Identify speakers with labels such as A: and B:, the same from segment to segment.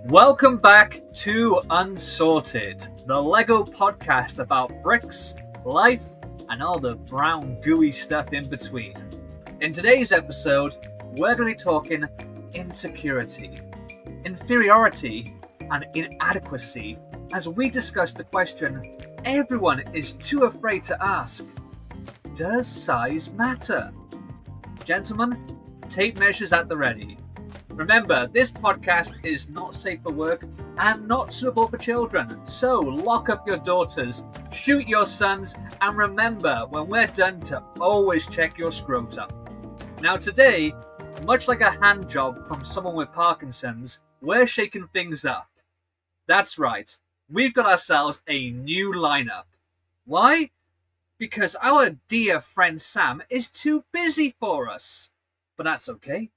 A: Welcome back to Unsorted, the Lego podcast about bricks, life, and all the brown gooey stuff in between. In today's episode, we're going to be talking insecurity, inferiority, and inadequacy as we discuss the question everyone is too afraid to ask: does size matter? Gentlemen, tape measures at the ready. Remember, this podcast is not safe for work and not suitable for children, so lock up your daughters, shoot your sons, and remember, when we're done, to always check your scrotum. Now today, much like a hand job from someone with Parkinson's, we're shaking things up. That's right, we've got ourselves a new lineup. Why? Because our dear friend Sam is too busy for us. But that's okay.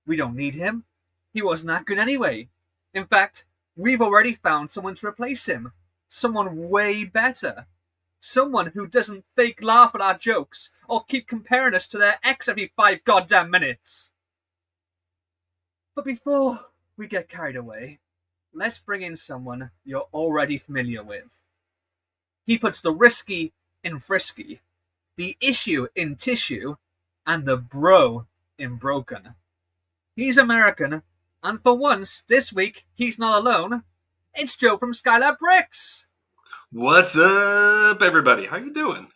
A: We don't need him. He wasn't that good anyway. In fact, we've already found someone to replace him. Someone way better. Someone who doesn't fake laugh at our jokes or keep comparing us to their ex every 5 goddamn minutes. But before we get carried away, let's bring in someone you're already familiar with. He puts the risky in frisky, the issue in tissue, and the bro in broken. He's American, and for once, this week, he's not alone. It's Joe from Skylab Bricks!
B: What's up, everybody? How you doing?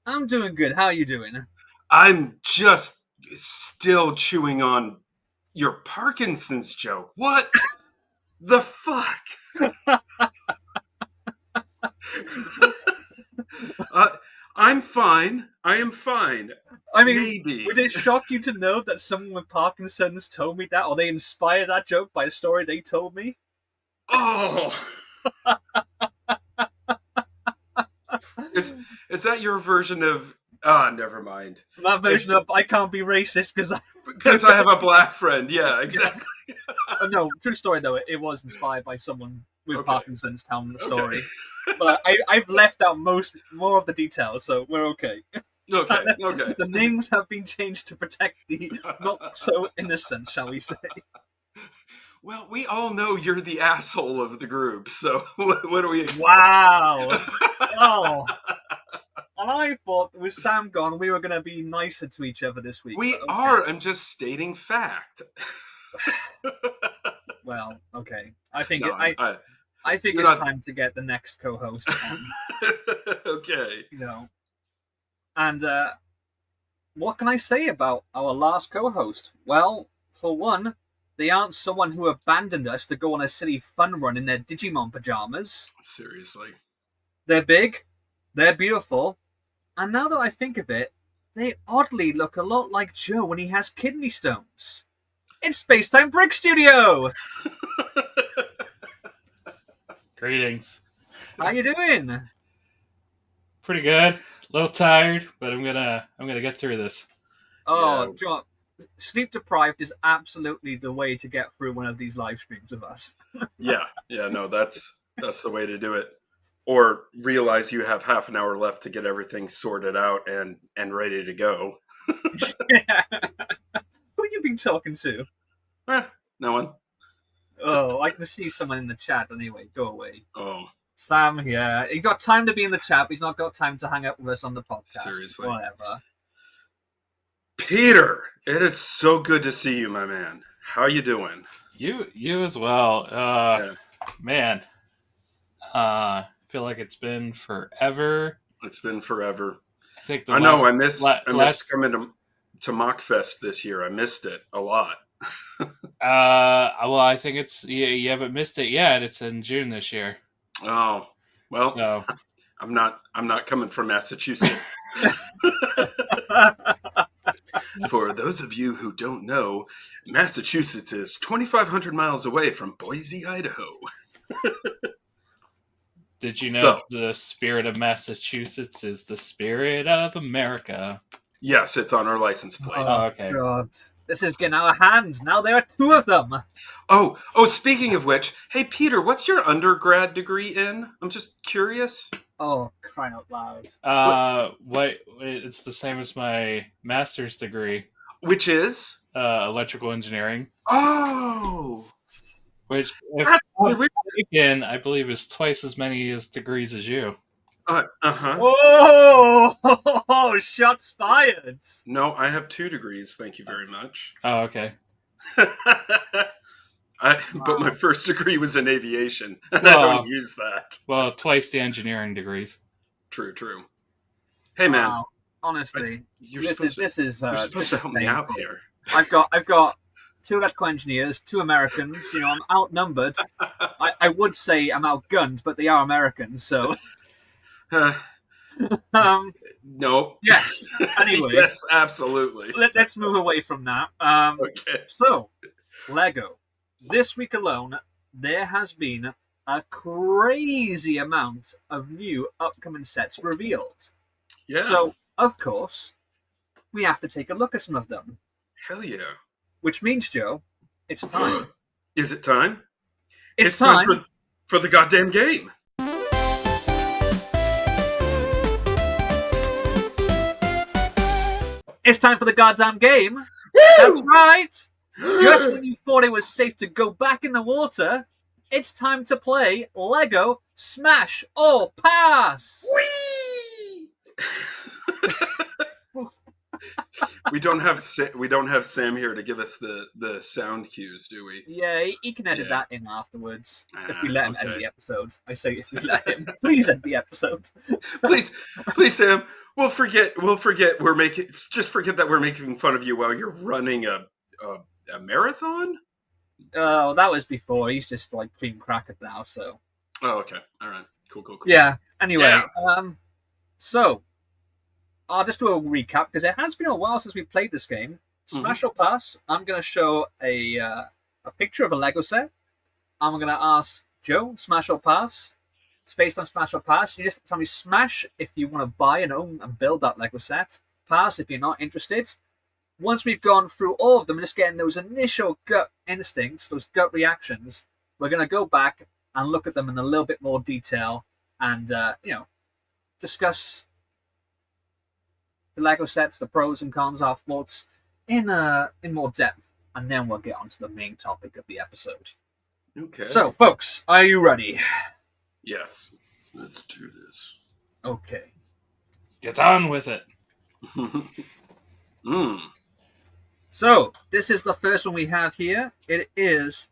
A: I'm doing good. How are you doing?
B: I'm just still chewing on your Parkinson's joke. What the fuck? I'm fine. I am fine.
A: I mean,
B: maybe.
A: Would it shock you to know that someone with Parkinson's told me that, or they inspired that joke by a story they told me?
B: Oh! Is that your version of... never mind.
A: That version of I can't be racist because
B: I have a black friend. Yeah, exactly.
A: No, true story though. It was inspired by someone with Parkinson's telling the story.
B: Okay.
A: But I've left out more of the details, so we're okay.
B: Okay.
A: The names have been changed to protect the not so innocent, shall we say.
B: Well, we all know you're the asshole of the group, so what do we expect?
A: Wow. Oh. And I thought with Sam gone, we were going to be nicer to each other this week.
B: We are. I'm just stating fact.
A: Well, okay. I think
B: I
A: think it's time to get the next co-host on.
B: Okay.
A: You know. And what can I say about our last co-host? Well, for one, they aren't someone who abandoned us to go on a silly fun run in their Digimon pajamas.
B: Seriously.
A: They're big, they're beautiful, and now that I think of it, they oddly look a lot like Joe when he has kidney stones. It's Spacetime Brick Studio!
C: Greetings.
A: How you doing?
C: Pretty good. A little tired, but I'm gonna get through this.
A: Oh,
B: Yeah.
A: John, sleep deprived is absolutely the way to get through one of these live streams of us.
B: Yeah, no, that's the way to do it. Or realize you have half an hour left to get everything sorted out and ready to go.
A: Yeah. Who you been talking to?
B: No one.
A: Oh, I can see someone in the chat anyway. Go away.
B: Oh,
A: Sam, yeah. He got time to be in the chat, but he's not got time to hang out with us on the podcast.
B: Seriously.
A: Whatever.
B: Peter, it is so good to see you, my man. How you doing?
C: You as well.
B: Yeah.
C: Man. Feel like it's been forever.
B: It's been forever.
C: I
B: know. I missed coming to Mockfest this year. I missed it a lot.
C: Well, I think it's you haven't missed it yet. It's in June this year.
B: Oh, well,
C: So.
B: I'm not coming from Massachusetts. For those of you who don't know, Massachusetts is 2,500 miles away from Boise, Idaho.
C: Did you know the spirit of Massachusetts is the spirit of America?
B: Yes, it's on our license plate.
C: Oh, okay.
A: God. This is getting out of hand. Now there are 2 of them.
B: Oh, speaking of which, hey, Peter, what's your undergrad degree in? I'm just curious.
A: Oh, crying out loud.
C: What? It's the same as my master's degree.
B: Which is?
C: Electrical engineering.
B: Oh!
C: Which, if
B: That's
C: I'm
B: weird.
C: mistaken, I believe is twice as many as degrees as you.
B: Uh-huh.
A: Oh, shots fired.
B: No, I have 2 degrees. Thank you very much.
C: Oh, okay.
B: But my first degree was in aviation, and I
C: Well,
B: don't use that.
C: Well, twice the engineering degrees.
B: True. Hey, man,
A: Wow. Honestly,
B: you're
A: this is
B: supposed to help me out here.
A: I've got 2 electrical engineers, 2 Americans. You know, I'm outnumbered. I would say I'm outgunned, but they are Americans, so.
B: No.
A: Yes. Anyway.
B: Yes, absolutely.
A: Let's move away from that.
B: Okay.
A: So, Lego. This week alone, there has been a crazy amount of new upcoming sets revealed.
B: Yeah.
A: So, of course, we have to take a look at some of them.
B: Hell yeah.
A: Which means, Joe, it's time.
B: Is it time?
A: It's time
B: for the goddamn game.
A: It's time for the goddamn game.
B: Woo!
A: That's right. Just when you thought it was safe to go back in the water, it's time to play Lego Smash or Pass.
B: Whee! We don't have Sam here to give us the sound cues, do we?
A: Yeah, he can edit that in afterwards if we let him edit the episode. I say if we let him, please edit the episode.
B: please, Sam. We'll forget. Forget that we're making fun of you while you're running a marathon.
A: Oh, that was before. He's just like feeding crack at now. So.
B: Oh, okay. All right. Cool.
A: Yeah. Anyway, so I'll just do a recap because it has been a while since we played this game. Smash or Pass. I'm going to show a picture of a Lego set. I'm going to ask Joe, Smash or Pass. It's based on Smash or Pass. You just tell me Smash if you want to buy and own and build that Lego set. Pass if you're not interested. Once we've gone through all of them and just getting those initial gut instincts, those gut reactions, we're going to go back and look at them in a little bit more detail and, discuss the Lego sets, the pros and cons, our thoughts in more depth, and then we'll get on to the main topic of the episode.
B: Okay.
A: So, folks, are you ready?
B: Yes. Let's do this.
A: Okay.
C: Get on with it.
A: So, this is the first one we have here. It is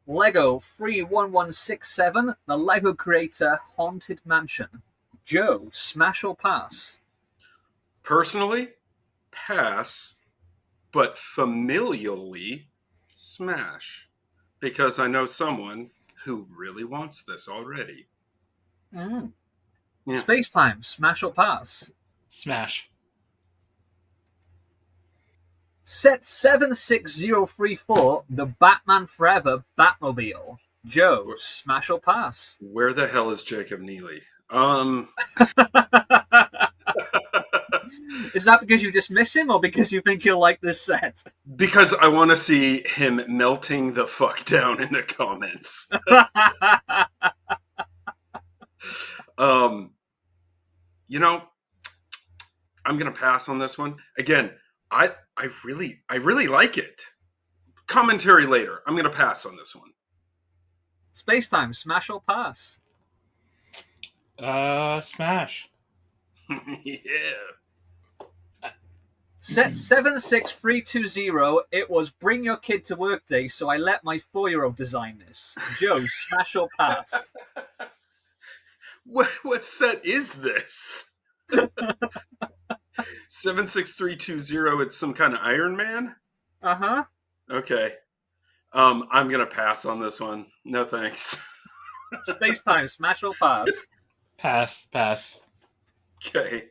A: Lego 31167, the Lego Creator Haunted Mansion. Joe, Smash or Pass?
B: Personally, pass, but familially, smash. Because I know someone who really wants this already.
A: Yeah. Spacetime, Smash or Pass?
C: Smash.
A: Set 76034, the Batman Forever Batmobile. Joe, Smash or Pass?
B: Where the hell is Jacob Neely?
A: Is that because you just miss him or because you think he'll like this set?
B: Because I want to see him melting the fuck down in the comments. I'm going to pass on this one. Again, I really like it. Commentary later. I'm going to pass on this one.
A: Spacetime, Smash or Pass?
C: Smash.
B: Yeah.
A: Set 76320, it was Bring Your Kid to Work Day, so I let my 4-year-old design this. Joe, Smash or Pass?
B: What set is this? 76320, it's some kind of Iron Man?
A: Uh-huh.
B: Okay. I'm going to pass on this one. No thanks.
A: Spacetime, Smash or Pass?
C: Pass.
B: Okay.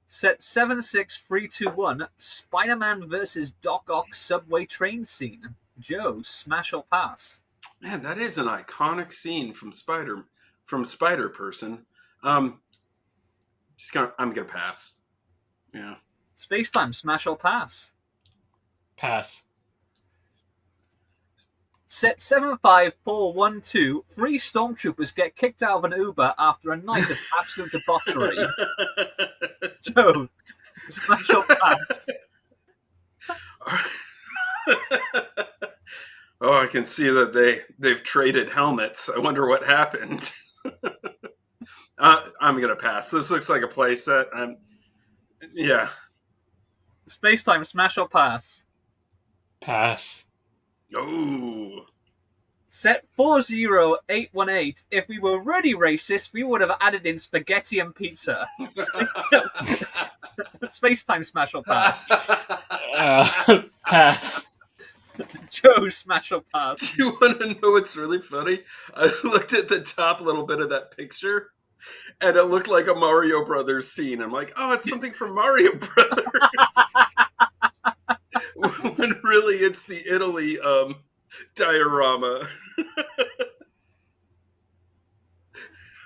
A: Set 76321, Spider-Man vs. Doc Ock subway train scene. Joe, Smash or Pass?
B: Man, that is an iconic scene from Spider-Person. I'm gonna pass. Yeah.
A: Spacetime, Smash or Pass?
C: Pass.
A: Set 75412, 3 stormtroopers get kicked out of an Uber after a night of absolute debauchery. Joe, Smash or Pass?
B: Oh, I can see that they've traded helmets. I wonder what happened. I'm gonna pass. This looks like a playset. Yeah.
A: Spacetime, smash or pass?
C: Pass.
B: Oh.
A: Set 40818. If we were really racist, we would have added in spaghetti and pizza. Spacetime, smash or pass?
C: Pass.
A: Joe, smash or pass?
B: Do you want to know what's really funny? I looked at the top little bit of that picture, and it looked like a Mario Brothers scene. I'm like, oh, it's something from Mario Brothers. When really it's the Italy diorama.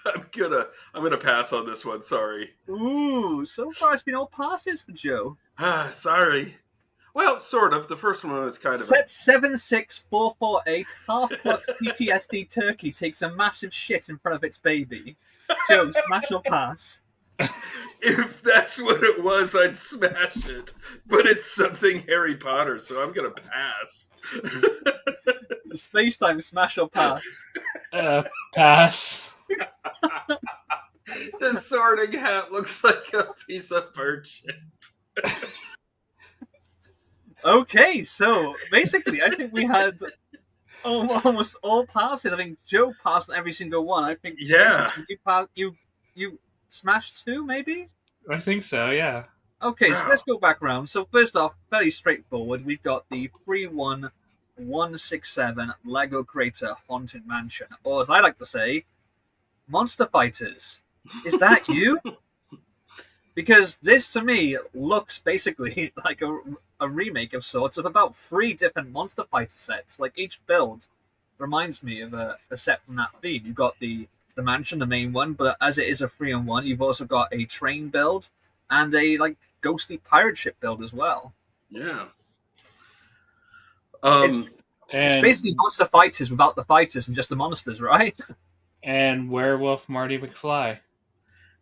B: I'm gonna pass on this one. Sorry.
A: Ooh, so far it's been all passes for Joe.
B: Sorry. Well, sort of. The first one was kind of
A: Set 76448. Half-plucked PTSD turkey takes a massive shit in front of its baby. Joe, smash or pass?
B: If that's what it was, I'd smash it. But it's something Harry Potter, so I'm gonna pass.
A: Spacetime, smash or pass?
C: Pass.
B: The sorting hat looks like a piece of bird shit.
A: Okay, so basically, I think we had almost all passes. I think Joe passed on every single one. I think
B: Yeah.
A: You smashed two, maybe?
C: I think so, yeah.
A: Okay, so
B: Wow.
A: let's go back around. So first off, very straightforward. We've got the 31167 Lego Creator Haunted Mansion, or as I like to say, Monster Fighters. Is that you? Because this, to me, looks basically like a remake of sorts of about 3 different Monster Fighter sets. Like, each build reminds me of a set from that theme. You've got the mansion, the main one, but as it is a 3-on-1, you've also got a train build and a, like, ghostly pirate ship build as well.
B: Yeah.
A: It's
C: And
A: basically Monster Fighters without the fighters and just the monsters, right?
C: and Werewolf Marty McFly.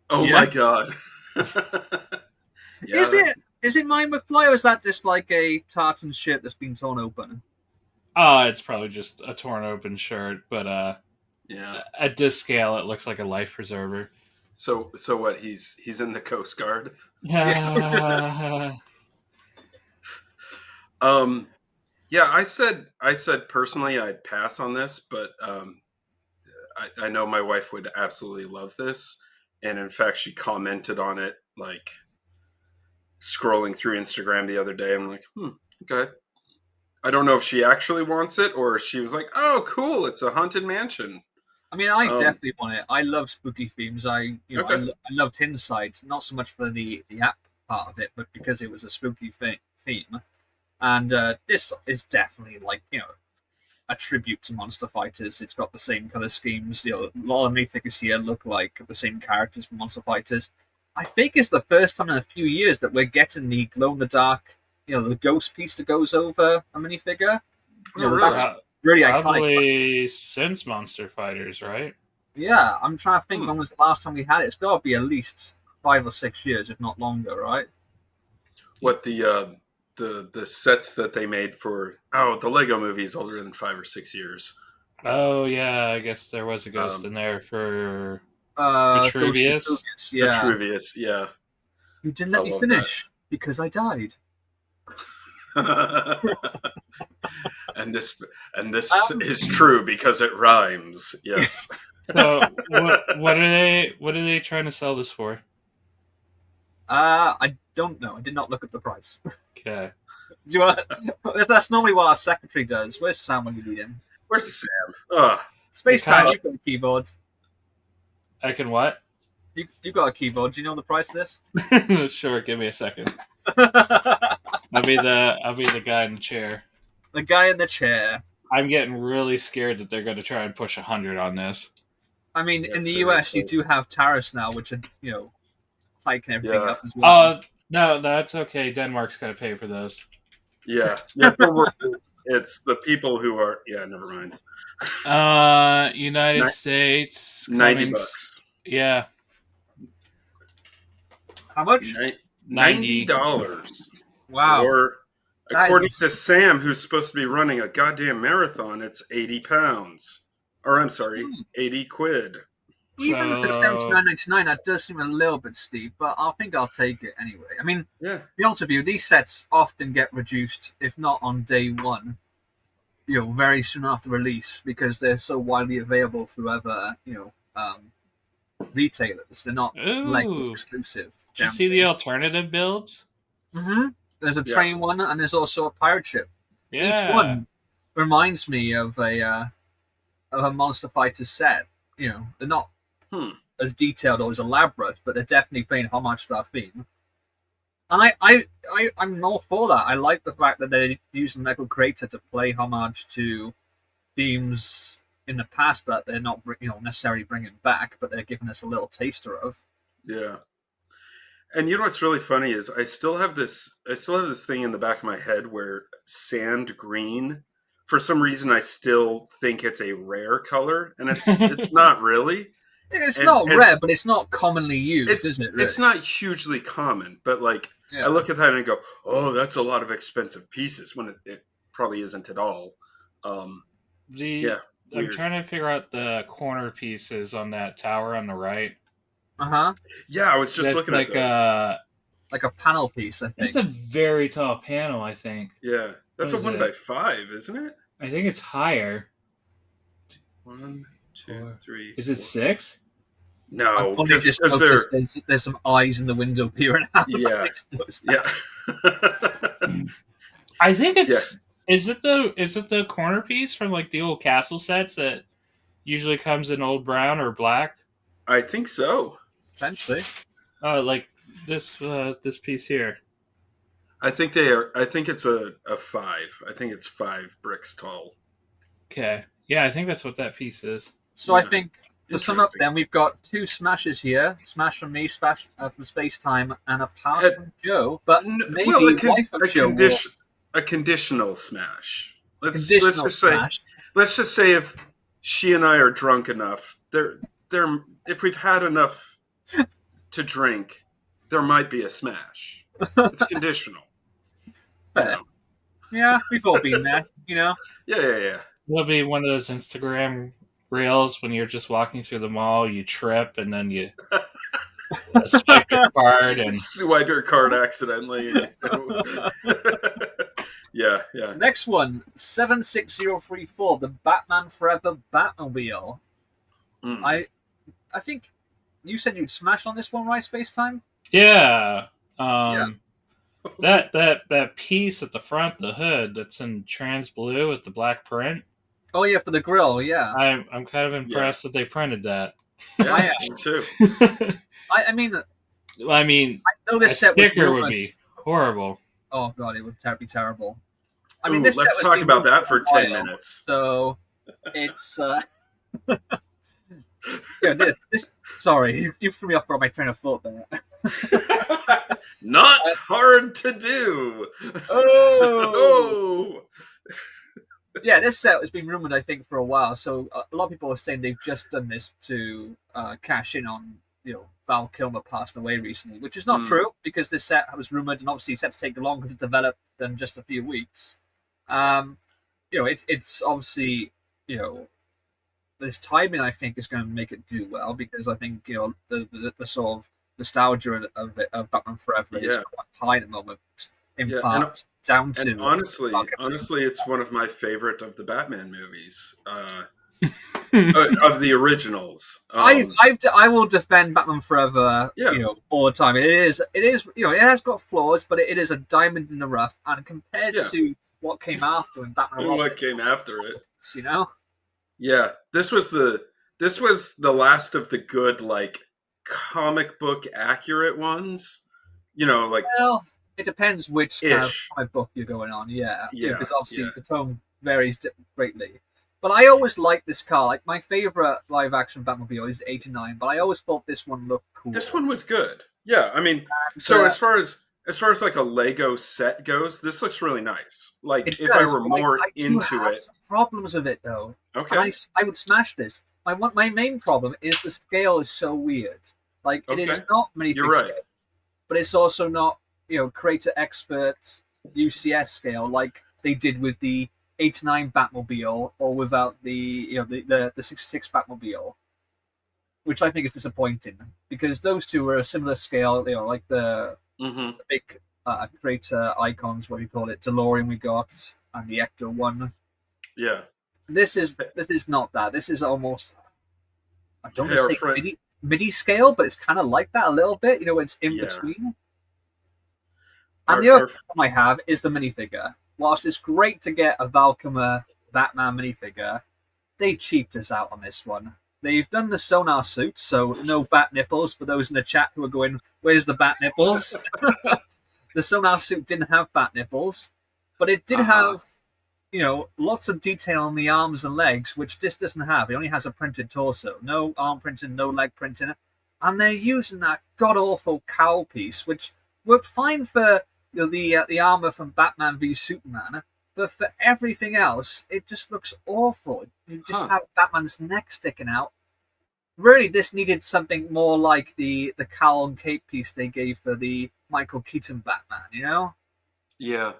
B: Oh
A: Yeah.
B: my god. Yeah.
A: Is it Mine McFly, or is that just like a tartan shirt that's been torn open?
C: It's probably just a torn open shirt, but
B: Yeah.
C: at this scale, it looks like a life preserver.
B: So what? He's in the Coast Guard.
C: Yeah.
B: Yeah. I said personally I'd pass on this, but I know my wife would absolutely love this, and in fact she commented on it, like scrolling through Instagram the other day. I'm like, okay. I don't know if she actually wants it or she was like, oh, cool, it's a haunted mansion.
A: I mean, I definitely want it. I love spooky themes. I loved Inside, not so much for the app part of it, but because it was a spooky theme. And this is definitely like, a tribute to Monster Fighters. It's got the same color schemes. A lot of minifigures here look like the same characters from Monster Fighters. I think it's the first time in a few years that we're getting the glow-in-the-dark, the ghost piece that goes over a minifigure. That's really
C: Probably
A: iconic.
C: since Monster Fighters, right?
A: Yeah, I'm trying to think when was the last time we had it. It's got to be at least 5 or 6 years, if not longer, right?
B: What the sets that they made for the Lego movie is older than 5 or 6 years.
C: Oh yeah, I guess there was a ghost in there for
A: Vitruvius. Yeah.
B: Vitruvius, yeah.
A: You didn't let me finish because I died.
B: and this is true because it rhymes. Yes.
C: So what are they trying to sell this for?
A: I don't know. I did not look at the price.
C: Okay.
A: Do you want? That's normally what our secretary does. Where's Sam when you need him?
B: Where's Sam?
A: Spacetime, you've got a keyboard.
C: I can what?
A: You got a keyboard. Do you know the price of this?
C: Sure. Give me a second. I'll be the guy in the chair.
A: The guy in the chair.
C: I'm getting really scared that they're going to try and push 100 on this.
A: I mean, in the US, you do have tariffs now, which are hiking everything up as well.
C: Oh no, that's okay. Denmark's got to pay for those.
B: Yeah. It's the people who are. Yeah, never mind.
C: United States,
B: $90.
C: Yeah.
A: How much?
B: $90.
A: Wow.
B: For According to Sam, who's supposed to be running a goddamn marathon, it's 80 pounds. Or I'm sorry, 80 quid.
A: Even for $79.99, that does seem a little bit steep, but I think I'll take it anyway. I mean, to be honest with you, these sets often get reduced, if not on day one, very soon after release, because they're so widely available through other, retailers. They're not Lego exclusive.
C: Did you see the alternative builds?
A: Mm-hmm. There's a train one, and there's also a pirate ship.
C: Yeah.
A: Each one reminds me of a Monster Fighter set. They're not as detailed or as elaborate, but they're definitely paying homage to that theme. And I'm all for that. I like the fact that they're using Lego Creator to play homage to themes in the past that they're not necessarily bringing back, but they're giving us a little taster of.
B: Yeah. And what's really funny is I still have this thing in the back of my head where sand green, for some reason I still think it's a rare color, and it's not really.
A: It's not rare, but it's not commonly used, is it? Really?
B: It's not hugely common, but I look at that and I go, "Oh, that's a lot of expensive pieces," when it probably isn't at all.
C: I'm trying to figure out the corner pieces on that tower on the right.
B: Yeah, I was just looking at those.
A: Like a panel piece, I think.
C: It's a very tall panel, I think.
B: Yeah, that's a 1x5, isn't it?
C: I think it's higher.
B: 1, 2, 3.
C: Is it 6?
B: No,
A: because there's some eyes in the window peering out.
B: Yeah,
C: I think it's. Yeah. Is it the corner piece from the old castle sets that usually comes in old brown or black?
B: I think so.
A: Potentially.
C: Like this piece here.
B: I think they are. I think it's a 5. I think it's 5 bricks tall.
C: Okay. Yeah, I think that's what that piece is.
A: So I think to sum up, then we've got 2 smashes here: smash from me, smash from Spacetime, and a pass from Joe. But maybe
B: a conditional smash. Let's just say if she and I are drunk enough, if we've had enough to drink, there might be a smash. It's conditional.
A: Fair. Yeah, we've all been there,
B: Yeah.
C: It'll be one of those Instagram reels when you're just walking through the mall, you trip, and then you swipe your card and
B: swipe your card accidentally. Yeah.
A: Next one, 76034, the Batman Forever Batmobile. I think you said you'd smash on this one, right, Spacetime?
C: Yeah. That piece at the front, the hood, that's in trans blue with the black print.
A: Oh yeah, for the grill, yeah.
C: I'm kind of impressed that they printed that.
B: Yeah, me too.
A: I mean,
C: I know this sticker would be horrible.
A: Oh god, it would be terrible.
B: I mean, let's talk about that for 10 minutes.
A: So it's sorry, you threw me off from my train of thought there.
B: Not hard to do.
A: Oh. Yeah, this set has been rumored, I think, for a while. So a lot of people are saying they've just done this to cash in on, Val Kilmer passed away recently, which is not true, because this set was rumored, and obviously sets take longer to develop than just a few weeks. It's obviously, this timing, I think, is going to make it do well, because I think, the sort of nostalgia of Batman Forever is quite high at the moment, in part down to...
B: And honestly, it's one of my favorite of the Batman movies, of the originals.
A: I will defend Batman Forever, all the time. It is, it has got flaws, but it is a diamond in the rough, and compared to what came after in Batman and
B: what came after it,
A: Yeah,
B: this was the last of the good, comic book accurate ones.
A: Well, it depends which kind of comic book you're going on. Because obviously the tone varies greatly. But I always liked this car. My favorite live action Batmobile is '89, but I always thought this one looked cool.
B: This one was good. Yeah, I mean, so as far as a Lego set goes, this looks really nice. If I were more into it.
A: Problems with it though.
B: Okay.
A: And I would smash this. My main problem is the scale is so weird. It is not many.
B: You're right.
A: Scale, but it's also not creator expert UCS scale like they did with the 89 Batmobile or without the 66 Batmobile, which I think is disappointing because those two were a similar scale, like the big great icons, what do you call it, DeLorean we got and the Ecto one.
B: Yeah.
A: This is not that. This is almost, I don't want to say
B: friend...
A: midi scale, but it's kind of like that a little bit. It's in between. And the other problem I have is the minifigure. Whilst it's great to get a Val Kilmer Batman minifigure, they cheaped us out on this one. They've done the sonar suit, so no bat nipples for those in the chat who are going, where's the bat nipples? The sonar suit didn't have bat nipples, but it did have, lots of detail on the arms and legs, which this doesn't have. It only has a printed torso. No arm printing, no leg printing. And they're using that god-awful cowl piece, which worked fine for the armor from Batman v Superman, but for everything else, it just looks awful. You just have Batman's neck sticking out. Really, this needed something more like the cowl and cape piece they gave for the Michael Keaton Batman,
B: Yeah.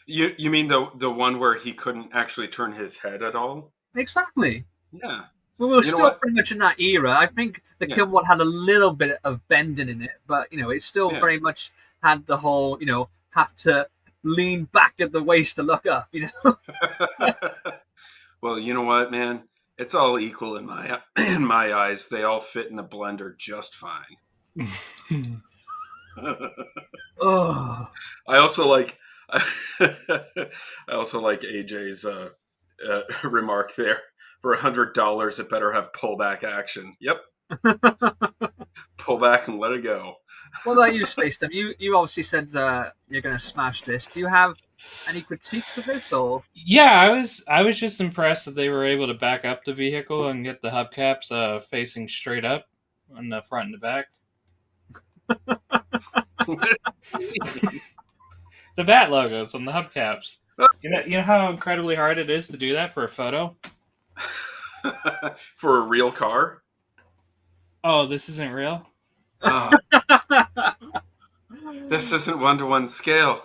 B: You mean the one where he couldn't actually turn his head at all?
A: Exactly.
B: Yeah.
A: We were still pretty much in that era. I think the Kilmer one had a little bit of bending in it, but it still very much had the whole, have to lean back at the waist to look up,
B: Well, you know what, man? It's all equal in my eyes. They all fit in the blender just fine.
A: Oh.
B: I also like AJ's remark there. For $100, it better have pullback action. Yep. Pull back and let it go.
A: What about you, Spacetime? You obviously said you're going to smash this. Do you have any critiques of this, or?
C: Yeah, I was just impressed that they were able to back up the vehicle and get the hubcaps facing straight up on the front and the back. The bat logos on the hubcaps. You know how incredibly hard it is to do that for a photo?
B: For a real car?
C: Oh, this isn't real?
B: This isn't 1-to-1 scale.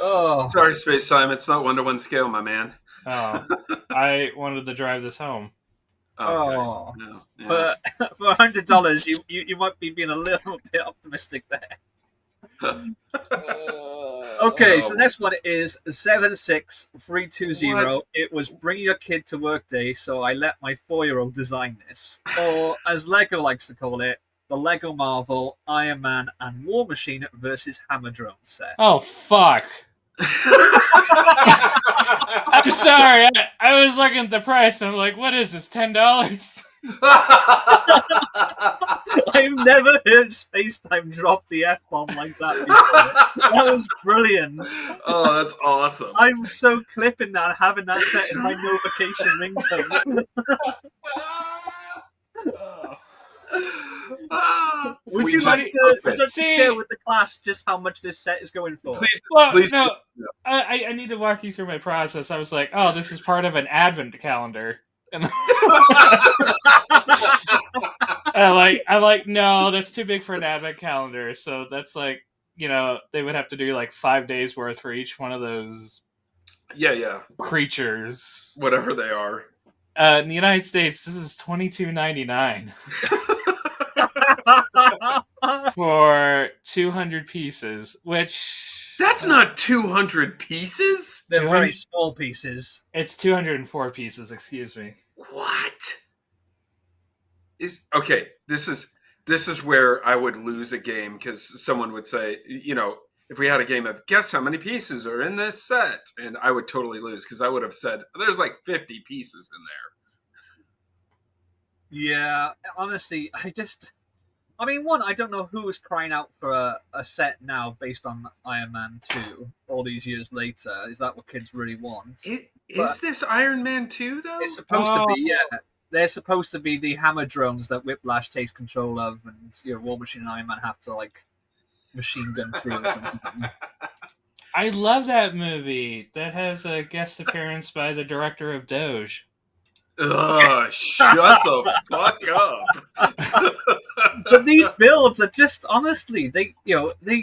A: Oh.
B: Sorry, Spacetime. It's not 1-to-1 scale, my man.
C: Oh, I wanted to drive this home.
B: Okay.
A: Oh.
B: No, yeah.
A: But for $100, you might be being a little bit optimistic there. Okay, so the next one is 76320.
B: What?
A: It was Bring Your Kid to Work Day, so I let my 4-year-old design this. Or, as Lego likes to call it, the Lego Marvel, Iron Man, and War Machine versus Hammer Drone set.
C: Oh, fuck. I'm sorry. I was looking at the price, and I'm like, what is this, $10?
A: I've never heard Spacetime drop the F-bomb like that before. That was brilliant.
B: Oh, that's awesome.
A: I'm so clipping that, having that set in my notification ringtone. Would you like to share with the class just how much this set is going for?
B: Please.
C: No, I need to walk you through my process. I was like, oh, this is part of an advent calendar. And I'm like, no, that's too big for an advent calendar. So that's like, they would have to do like 5 days worth for each one of those creatures.
B: Whatever they are.
C: In the United States, this is $22.99 for 200 pieces, which...
B: That's not 200 pieces?
A: They're very small pieces.
C: It's 204 pieces, excuse me.
B: What? Okay, this is where I would lose a game, because someone would say, if we had a game of guess how many pieces are in this set, and I would totally lose, because I would have said there's like 50 pieces in there.
A: Yeah, honestly, I don't know who is crying out for a set now based on Iron Man 2 all these years later. Is that what kids really want?
B: Is this Iron Man 2, though?
A: It's supposed to be, yeah. They're supposed to be the hammer drones that Whiplash takes control of, and War Machine and Iron Man have to, like, machine gun through it.
C: I love that movie. That has a guest appearance by the director of Doge.
B: Ugh, shut the fuck up.
A: But these builds are just honestly, they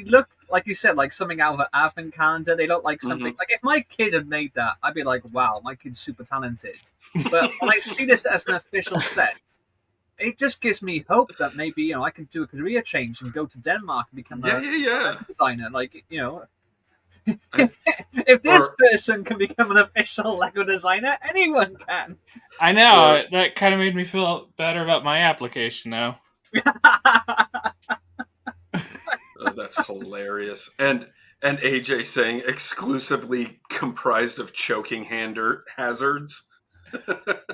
A: look like you said, like something out of an advent calendar. They look like something like if my kid had made that, I'd be like, wow, my kid's super talented. But when I see this as an official set, it just gives me hope that maybe I can do a career change and go to Denmark and become a designer. Like if this person can become an official Lego designer, anyone can.
C: I know. That kind of made me feel better about my application now.
B: Oh, that's hilarious. And AJ saying exclusively comprised of choking hazards.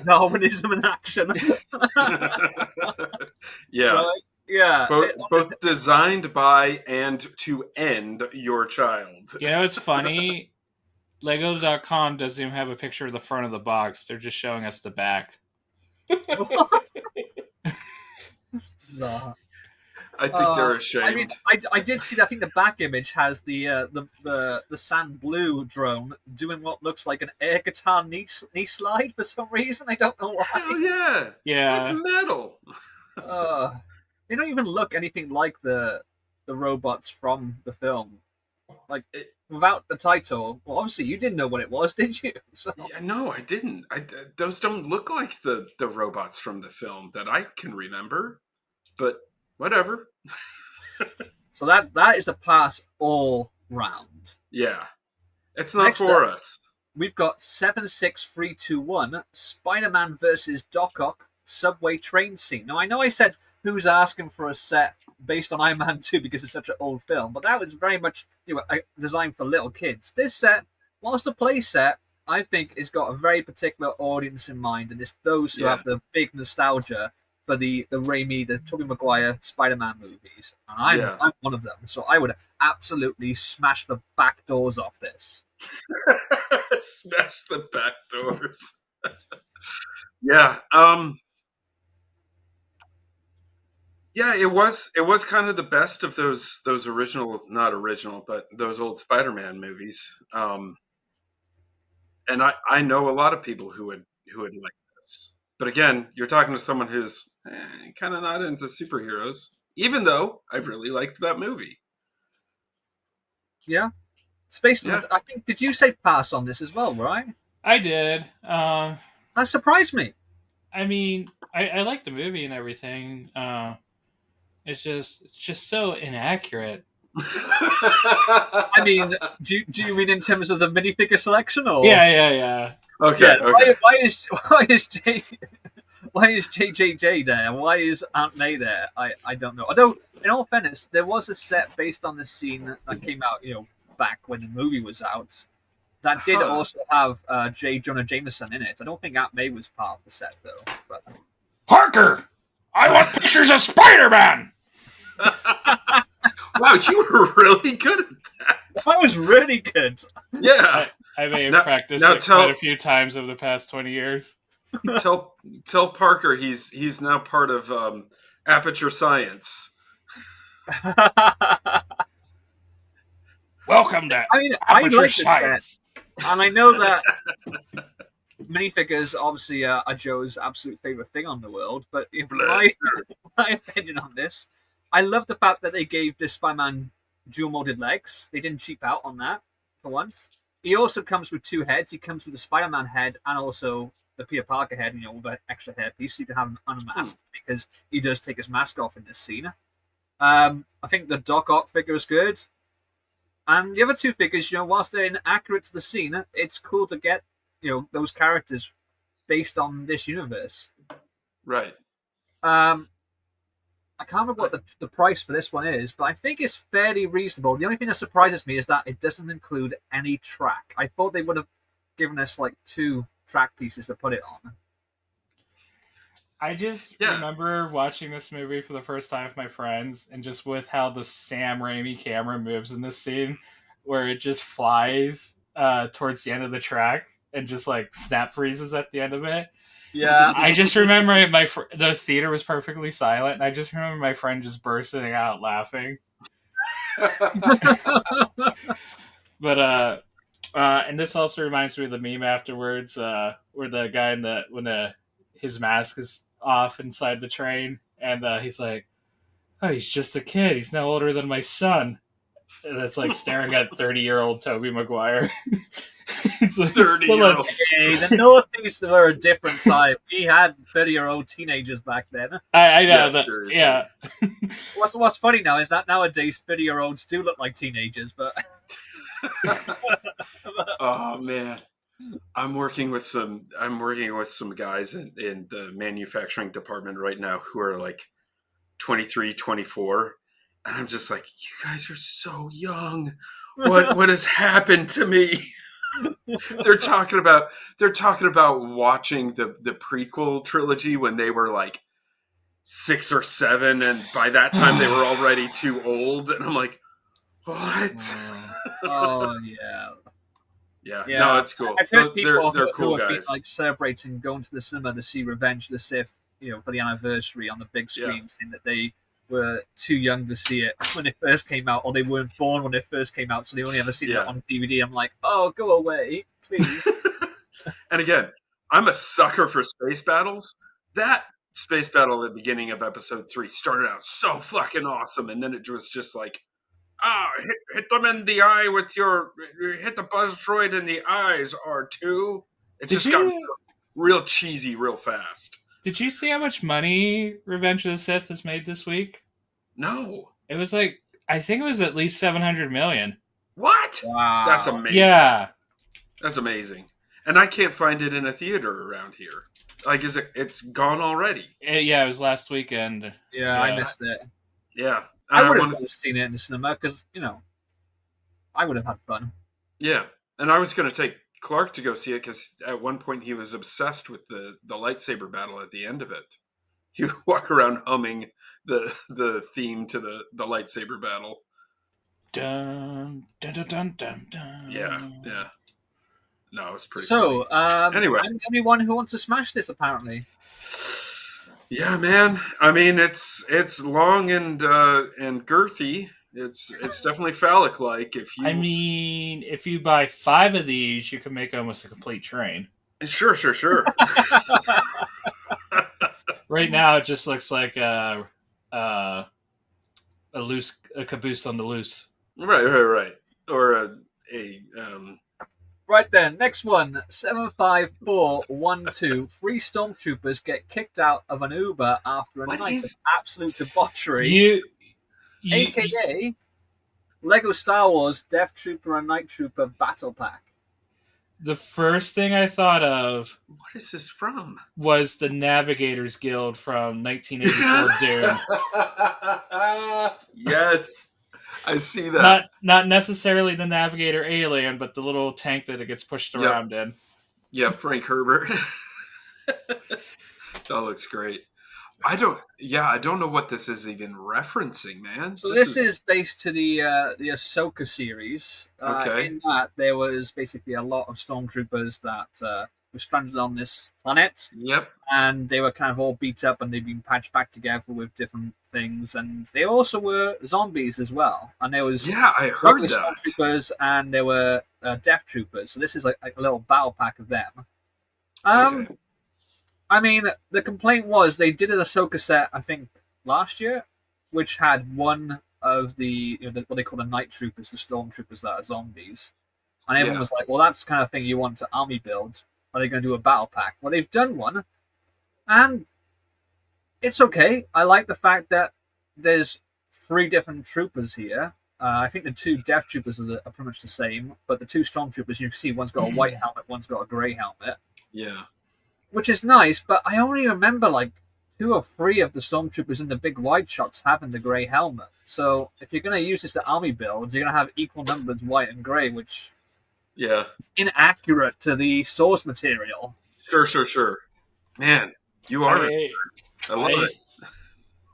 A: Darwinism in action.
B: Yeah.
A: Right? Yeah.
B: Both designed by and to end your child.
C: You know, it's funny. Lego.com doesn't even have a picture of the front of the box. They're just showing us the back.
A: That's bizarre.
B: I think they're ashamed.
A: I mean, I did see that. I think the back image has the sand blue drone doing what looks like an air guitar knee slide for some reason. I don't know why.
B: Hell yeah!
C: Yeah,
B: it's metal.
A: They don't even look anything like the robots from the film. Like without the title. Well, obviously you didn't know what it was, did you? So.
B: Yeah, no, I didn't. Those don't look like the robots from the film that I can remember. But whatever.
A: So that is a pass all round.
B: Yeah. It's not for us.
A: We've got 76321 Spider-Man versus Doc Ock subway train scene. Now I know I said who's asking for a set based on Iron Man 2 because it's such an old film, but that was very much designed for little kids. This set, whilst a play set, I think has got a very particular audience in mind, and it's those who have the big nostalgia for the Raimi, the Tobey Maguire Spider-Man movies. And I'm one of them, so I would absolutely smash the back doors off this.
B: Smash the back doors. Yeah. Yeah, it was kind of the best of those not original, but those old Spider-Man movies. And I know a lot of people who would like this. But again, you're talking to someone who's kind of not into superheroes, even though I really liked that movie.
A: Yeah. Spacetime, I think, did you say pass on this as well, right?
C: I did.
A: That surprised me.
C: I mean, I like the movie and everything. It's just so inaccurate.
A: I mean, do you mean in terms of the minifigure selection, or
C: Yeah.
B: Okay.
A: Yeah,
B: okay.
A: Why is JJJ there? Why is Aunt May there? I don't know. Although, in all fairness, there was a set based on the scene that came out, back when the movie was out. That did also have J. Jonah Jameson in it. I don't think Aunt May was part of the set though. But...
C: Parker, I want pictures of Spider-Man.
B: Wow, you were really good at that.
A: That was really good.
B: Yeah.
C: I may have practiced it quite a few times over the past 20 years.
B: Tell Parker he's now part of Aperture Science.
C: Welcome to Aperture Science.
A: And I know that minifigures obviously are Joe's absolute favorite thing on the world, but my opinion on this, I love the fact that they gave this Spider-Man dual molded legs. They didn't cheap out on that for once. He also comes with two heads. He comes with the Spider-Man head and also the Peter Parker head, with an extra hairpiece, so you can have him unmasked because he does take his mask off in this scene. I think the Doc Ock figure is good. And the other two figures, whilst they're inaccurate to the scene, it's cool to get, those characters based on this universe.
B: Right.
A: I can't remember what the price for this one is, but I think it's fairly reasonable. The only thing that surprises me is that it doesn't include any track. I thought they would have given us like 2 track pieces to put it on.
C: I just remember watching this movie for the first time with my friends, and just with how the Sam Raimi camera moves in this scene, where it just flies towards the end of the track and just like snap freezes at the end of it.
A: Yeah,
C: I just remember the theater was perfectly silent, and I just remember my friend just bursting out laughing. But and this also reminds me of the meme afterwards, where the guy when his mask is off inside the train, and he's like, "Oh, he's just a kid. He's no older than my son." And it's like staring at 30-year-old Tobey Maguire. It's like
B: 30-year-old.
A: Hey, the noughties were a different time. We had 30-year-old teenagers back then.
C: I know
B: Yes,
C: that.
B: seriously.
C: Yeah.
A: What's funny now is that nowadays 30-year-olds do look like teenagers, but
B: Oh man, I'm working with some guys in the manufacturing department right now who are like 23, 24, and I'm just like, you guys are so young. What has happened to me? They're talking about watching the prequel trilogy when they were like 6 or 7, and by that time they were already too old, and I'm like, what?
A: oh yeah.
B: Yeah, no, it's cool.
A: I've heard people
B: They're
A: who
B: cool
A: have been
B: guys.
A: like celebrating going to the cinema to see Revenge of the Sith, for the anniversary on the big screen, saying that they were too young to see it when it first came out, or they weren't born when it first came out, so they only ever seen it on DVD. I'm like, oh, go away, please.
B: And again, I'm a sucker for space battles. That space battle at the beginning of episode 3 started out so fucking awesome, and then it was just like, hit them in the eye with hit the buzz droid in the eyes, R2. It just got real cheesy real fast.
C: Did you see how much money Revenge of the Sith has made this week?
B: No.
C: It was like, I think it was at least $700 million.
B: What?
A: Wow.
B: That's amazing.
C: Yeah.
B: That's amazing. And I can't find it in a theater around here. Like, it's gone already?
C: Yeah, it was last weekend.
A: Yeah, I missed it.
B: Yeah.
A: I would have seen it in the cinema because, I would have had fun.
B: Yeah. And I was going to take Clark to go see it because at one point he was obsessed with the lightsaber battle at the end of it. He would walk around humming the theme to the lightsaber battle.
C: Dun, dun, dun, dun, dun, dun.
B: Yeah. No, it was pretty
A: So,
B: anyway.
A: I'm the only one who wants to smash this, apparently.
B: Yeah, man. I mean, it's long and girthy. It's definitely phallic-like.
C: If you buy 5 of these, you can make almost a complete train.
B: Sure.
C: Right now, it just looks like a caboose on the loose.
B: Right. Or a
A: Right then, next one. 75412. 3 stormtroopers get kicked out of an Uber after a night of absolute debauchery. AKA Lego Star Wars Death Trooper and Night Trooper Battle Pack.
C: The first thing I thought of...
B: What is this from?
C: Was the Navigators Guild from 1984 Dune.
B: Yes. I see that.
C: Not necessarily the Navigator alien, but the little tank that it gets pushed around in.
B: Yeah, Frank Herbert. That looks great. I don't know what this is even referencing, man.
A: So this is based to the Ahsoka series.
B: Okay.
A: In that there was basically a lot of stormtroopers that were stranded on this planet.
B: Yep.
A: And they were kind of all beat up, and they've been patched back together with different things. And they also were zombies as well. And there was
B: I heard that.
A: Stormtroopers and there were Death Troopers. So this is like a little battle pack of them.
B: Okay.
A: I mean, the complaint was they did an Ahsoka set, I think, last year, which had one of the, what they call the Night Troopers, the Stormtroopers that are zombies. And everyone was like, well, that's the kind of thing you want to army build. Are they going to do a battle pack? Well, they've done one, and it's okay. I like the fact that there's 3 different troopers here. I think the 2 Death Troopers are pretty much the same, but the 2 Stormtroopers, you can see one's got a white helmet, one's got a grey helmet.
B: Yeah.
A: Which is nice, but I only remember like 2 or 3 of the Stormtroopers in the big wide shots having the grey helmet. So if you're going to use this to army build, you're going to have equal numbers white and grey, which is inaccurate to the source material.
B: Sure. Man, you are. I love it.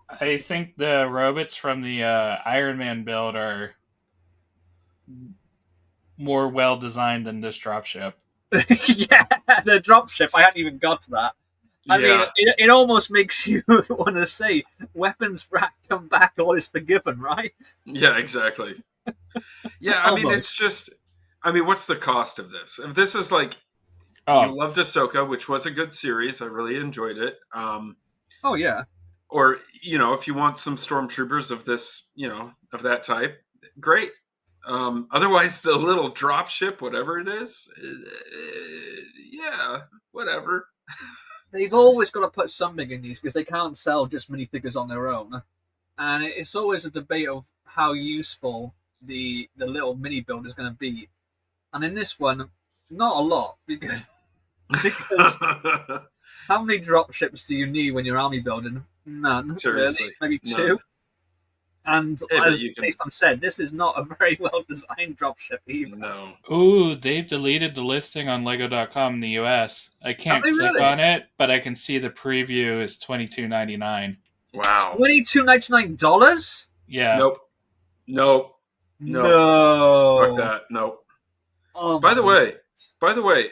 C: I think the robots from the Iron Man build are more well designed than this dropship.
A: Yeah, the dropship. I hadn't even got to that. I mean, it almost makes you want to say, weapons rack come back, all is forgiven, right?
B: Yeah, exactly. Yeah, I mean, it's just, what's the cost of this? If this is like, You
C: Oh,
B: loved Ahsoka, which was a good series. I really enjoyed it.
A: Oh yeah.
B: Or, if you want some stormtroopers of this, of that type, great. Otherwise, the little drop ship, whatever it is, yeah, whatever.
A: They've always got to put something in these because they can't sell just minifigures on their own. And it's always a debate of how useful the little mini build is going to be. And in this one, not a lot because how many drop ships do you need when you're army building? None,
B: Seriously,
A: really. Maybe
B: none.
A: two. And
B: Hey,
A: as Spacetime said, this is not a very well designed dropship either.
B: No.
C: ooh, they've deleted the listing on Lego.com in the US. I can't
A: they
C: click
A: really?
C: on it, but I can see the preview is $22.99.
B: Wow.
A: $22.99?
C: Yeah.
B: Nope.
A: No.
B: Fuck that. Nope.
A: Oh,
B: By the way,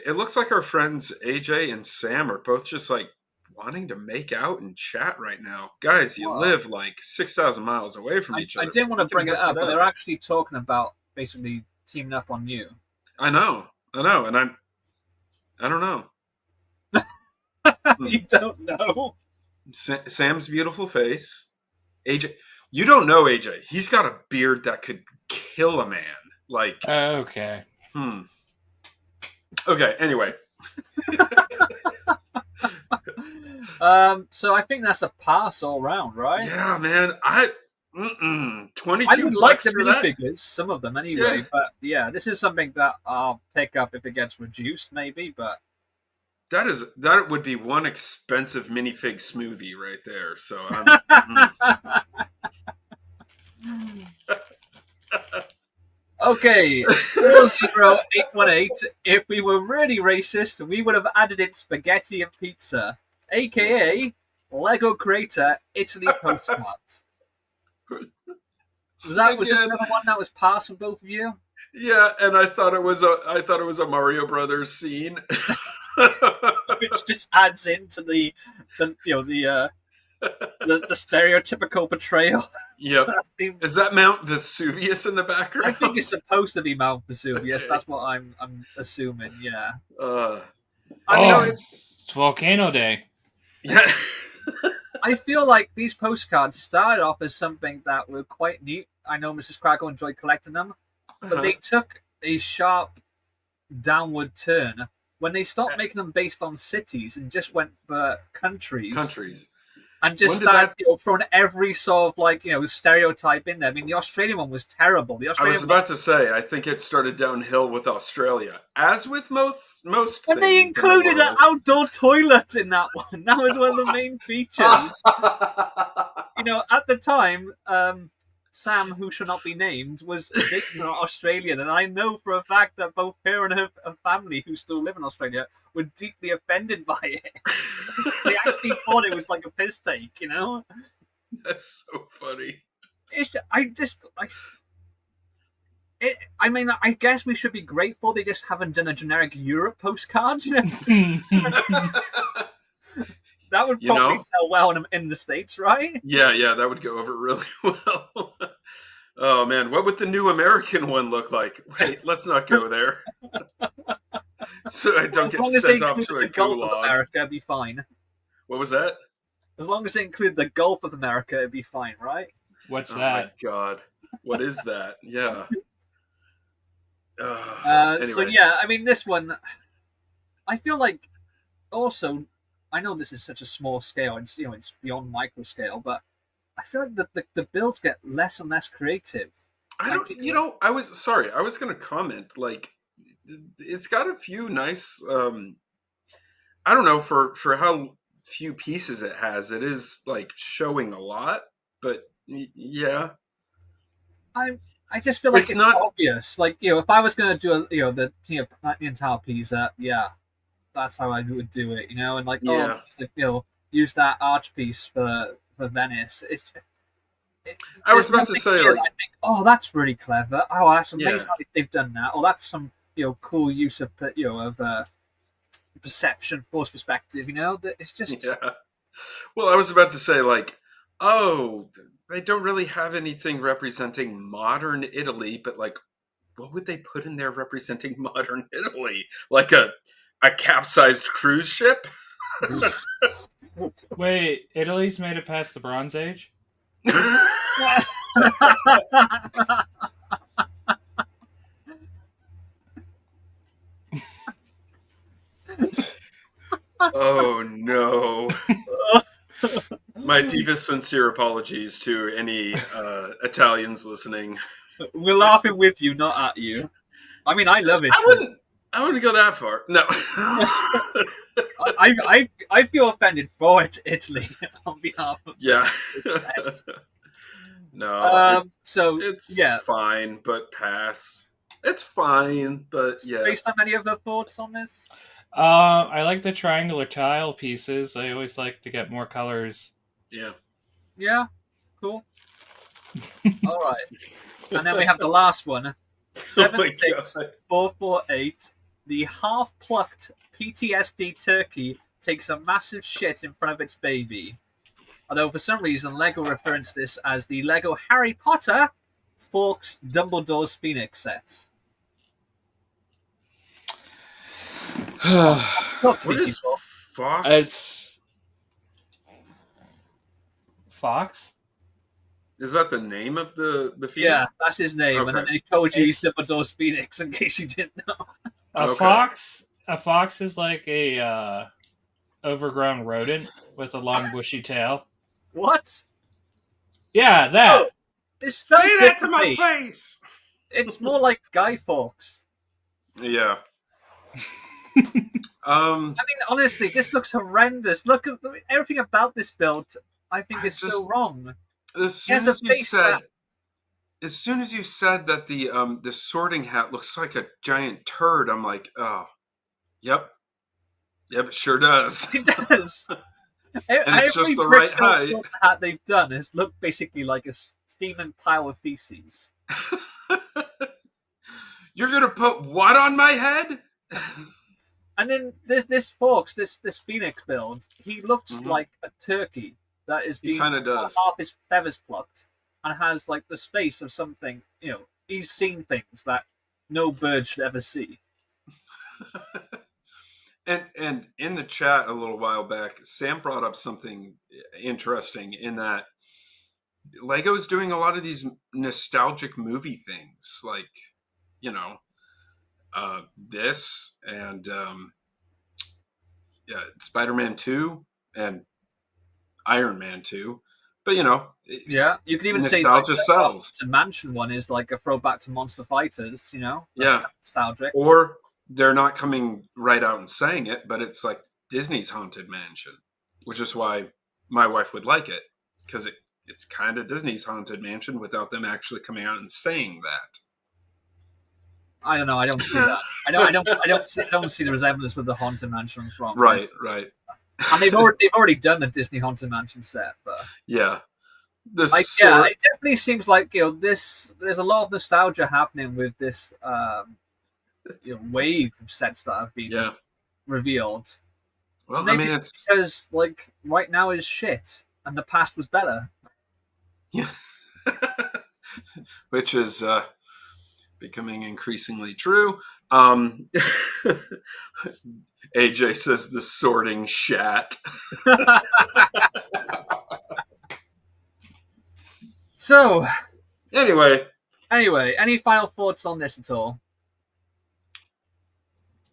B: it looks like our friends AJ and Sam are both just like wanting to make out and chat right now. Guys, you live like 6,000 miles away from each other.
A: I didn't want to bring it up, but they're actually talking about basically teaming up on you.
B: I know, and I don't know.
A: You don't know.
B: Sam's beautiful face. AJ, you don't know AJ. He's got a beard that could kill a man. Like,
C: Okay.
B: Okay, anyway.
A: So I think that's a pass all round, right?
B: Yeah, man. 22
A: I would like
B: bucks
A: the
B: for that?
A: minifigures, some of them anyway.
B: Yeah.
A: But yeah, this is something that I'll pick up if it gets reduced, maybe. But
B: That would be one expensive minifig smoothie right there. So I'm
A: okay, 40818. If we were really racist, we would have added in spaghetti and pizza, aka Lego Creator Italy postcard. Was this another one that was passed from both of you?
B: Yeah, and I thought it was a Mario Brothers scene.
A: Which just adds into the stereotypical portrayal.
B: Yep. Is that Mount Vesuvius in the background?
A: I think it's supposed to be Mount Vesuvius.
B: Okay.
A: That's what I'm assuming. Yeah.
B: I mean,
C: it's Volcano Day.
B: Yeah.
A: I feel like these postcards started off as something that were quite neat. I know Mrs. Crackle enjoyed collecting them, but they took a sharp downward turn when they stopped making them based on cities and just went for countries. And just started throwing every sort of stereotype in there. I mean, the Australian one was terrible.
B: I was about to say, I think it started downhill with Australia, as with most things.
A: And they included an outdoor toilet in that one. That was one of the main features. At the time, Sam, who shall not be named, was based on Australian, and I know for a fact that both her and her family, who still live in Australia, were deeply offended by it. They actually thought it was like a piss take,
B: That's so funny.
A: I guess we should be grateful they just haven't done a generic Europe postcard. That would probably sell well in the States, right?
B: Yeah, that would go over really well. Oh, man, what would the new American one look like? Wait, let's not go there. So I don't get sent off to a
A: Gulf
B: gulag.
A: of America, it'd be fine.
B: What was that?
A: As long as they include the Gulf of America, it'd be fine, right?
C: What's that?
B: Oh, my God. What is that? Yeah.
A: Anyway. So, yeah, I mean, this one, I feel like also... I know this is such a small scale, it's it's beyond micro scale, but I feel like the builds get less and less creative.
B: I was going to comment, like, it's got a few nice, I don't know, for how few pieces it has, it is, like, showing a lot, but, yeah.
A: I just feel like it's not obvious. Like, if I was going to do the entire piece, that's how I would do it, and use that arch piece for Venice.
B: I was about to say, like,
A: I think, oh, that's really clever. Oh, that's amazing how they've done that. Oh, that's some cool use of perception, force perspective. It's just
B: Well, I was about to say, like, oh, they don't really have anything representing modern Italy, but like, what would they put in there representing modern Italy? Like a capsized cruise ship.
C: Wait, Italy's made it past the Bronze Age?
B: Oh no. My deepest sincere apologies to any Italians listening.
A: We're laughing with you, not at you. I mean, I love it.
B: I wouldn't go that far. No.
A: I feel offended for it, Italy, on behalf of.
B: Yeah. No. It's
A: yeah,
B: fine, but pass. It's fine, but yeah.
A: Based on any other thoughts on this?
C: I like the triangular tile pieces. I always like to get more colors.
B: Yeah.
A: Yeah. Cool. All right. And then we have the last one. 76448. The half-plucked PTSD turkey takes a massive shit in front of its baby. Although for some reason Lego referring to this as the Lego Harry Potter Fawkes Dumbledore's Phoenix set.
B: What is Fox?
C: It's Fox.
B: Is that the name of the Phoenix?
A: Yeah, that's his name.
B: Okay.
A: And then they told you he's Dumbledore's Phoenix, in case you didn't know.
C: A fox is like a overgrown rodent with a long bushy tail.
A: What?
C: Yeah, that.
A: Oh, it's spelled
B: Say that to my
A: differently.
B: face.
A: It's more like Guy Fawkes.
B: Yeah.
A: I mean, honestly, this looks horrendous. Look at everything about this build. I think is so wrong.
B: As soon as you said that the sorting hat looks like a giant turd, I'm like, oh, yep, it sure does.
A: It does.
B: And it's just the right height.
A: Sort of hat they've done has looked basically like a steaming pile of feces.
B: You're gonna put what on my head?
A: And then this Fawkes, this Phoenix build, he looks like a turkey that is being half his feathers plucked and has like the face of something. You know, he's seen things that no bird should ever see.
B: And in the chat a little while back, Sam brought up something interesting in that Lego is doing a lot of these nostalgic movie things, like, you know, this and Spider-Man 2 and Iron Man 2. But, you know,
A: yeah, you can even say
B: nostalgia sells.
A: The Mansion one is like a throwback to Monster Fighters, you know?
B: Yeah.
A: Nostalgic.
B: Or they're not coming right out and saying it, but it's like Disney's Haunted Mansion, which is why my wife would like it, because it's kind of Disney's Haunted Mansion without them actually coming out and saying that.
A: I don't know. I don't see that. I don't see the resemblance with the Haunted Mansion from
B: Right.
A: And they've already done the Disney Haunted Mansion set, but
B: yeah,
A: it definitely seems like, you know, there's a lot of nostalgia happening with this wave of sets that have been revealed.
B: Well,
A: maybe
B: I mean,
A: it's because like right now is shit and the past was better.
B: Yeah, which is becoming increasingly true. AJ says the sorting shat.
A: So,
B: anyway,
A: any final thoughts on this at all?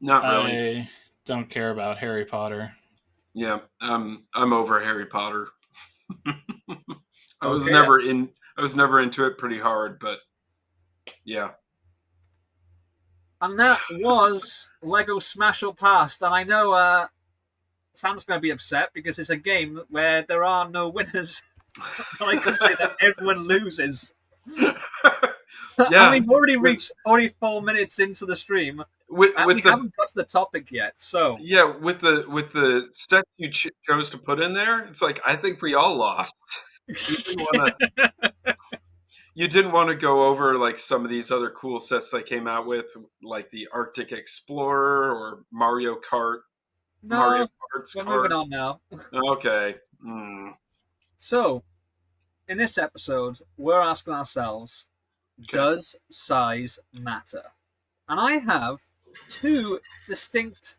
B: Not really.
C: I don't care about Harry Potter.
B: Yeah, I'm over Harry Potter. I was never into it pretty hard, but yeah.
A: And that was Lego Smash or Past. And I know Sam's going to be upset because it's a game where there are no winners. I could say that everyone loses.
B: Yeah.
A: And we've already reached 44 minutes into the stream. We haven't got to the topic yet. So
B: yeah, with the set you chose to put in there, it's like I think we all lost. You didn't want to go over like some of these other cool sets they came out with, like the Arctic Explorer or Mario Kart.
A: No,
B: Mario Kart's
A: we're moving on now.
B: Okay.
A: So, in this episode, we're asking ourselves, does size matter? And I have two distinct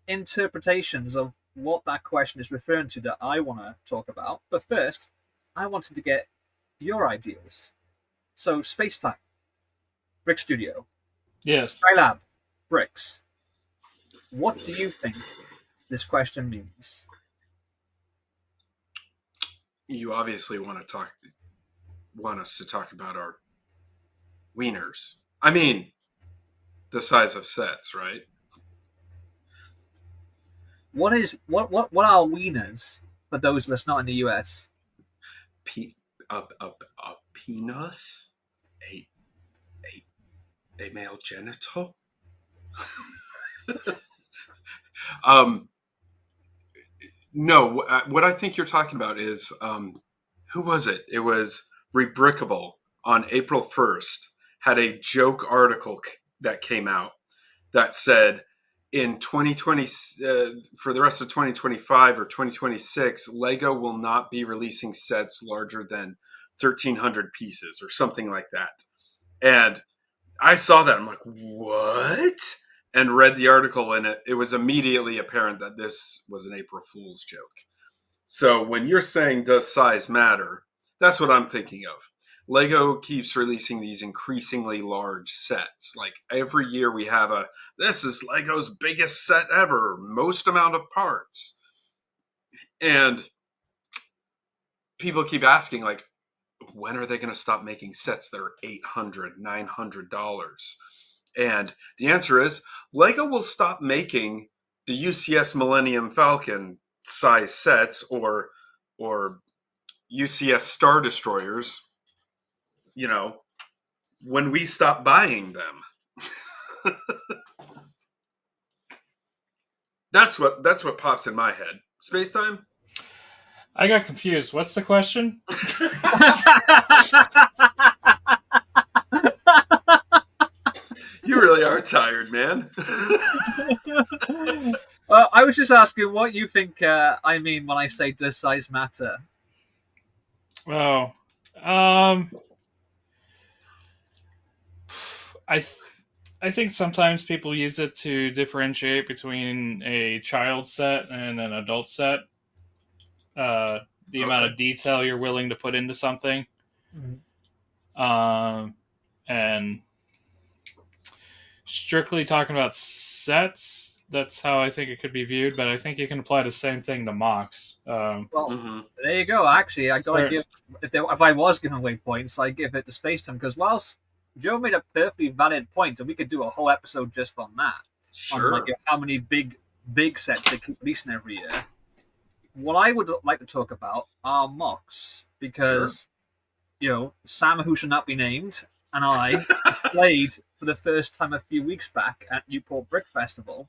A: interpretations of what that question is referring to that I want to talk about. But first, I wanted to get your ideas. So, Spacetime, Brick Studio,
C: Yes.
A: Skylab, Bricks. What do you think this question means?
B: You obviously want us to talk about our wieners. I mean, the size of sets, right?
A: What are wieners for those that's not in the US?
B: A penis? A male genital? No, what I think you're talking about is who was it? It was Rebrickable on April 1st had a joke article that came out that said in 2020 for the rest of 2025 or 2026, Lego will not be releasing sets larger than 1,300 pieces or something like that. And I saw that. I'm like, what? And read the article, and it was immediately apparent that this was an April Fool's joke. So when you're saying, does size matter? That's what I'm thinking of. Lego keeps releasing these increasingly large sets. Like every year we have this is Lego's biggest set ever, most amount of parts. And people keep asking, like, when are they going to stop making sets that are $800, $900? And the answer is Lego will stop making the UCS Millennium Falcon size sets or UCS Star Destroyers, when we stop buying them. That's what pops in my head. Spacetime?
C: I got confused. What's the question?
B: You really are tired, man.
A: I was just asking what you think I mean when I say does size matter?
C: Oh, I think sometimes people use it to differentiate between a child set and an adult set. The amount of detail you're willing to put into something.
A: Mm-hmm.
C: And strictly talking about sets, that's how I think it could be viewed, but I think you can apply the same thing to mocks.
A: There you go. Actually, I gotta give if I was giving away points, I give it to Spacetime because whilst Joe made a perfectly valid point, and we could do a whole episode just on that.
B: Sure.
A: On how many big sets they keep releasing every year. What I would like to talk about are mocks because Sam, who should not be named, and I played for the first time a few weeks back at Newport Brick Festival,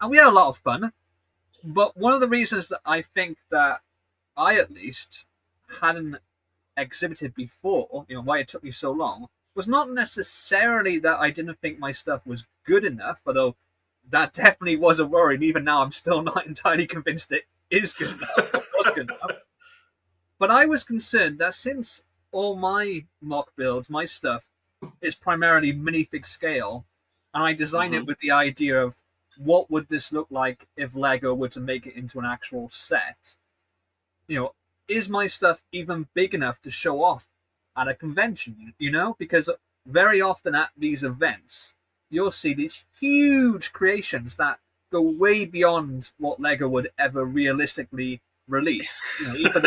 A: and we had a lot of fun. But one of the reasons that I think that I, at least, hadn't exhibited before, why it took me so long, was not necessarily that I didn't think my stuff was good enough, although that definitely was a worry, and even now I'm still not entirely convinced it is good enough, or was good enough. But I was concerned that since all my mock builds, my stuff, is primarily minifig scale, and I designed it with the idea of what would this look like if Lego were to make it into an actual set, is my stuff even big enough to show off at a convention, because very often at these events, you'll see these huge creations that go way beyond what Lego would ever realistically release. Either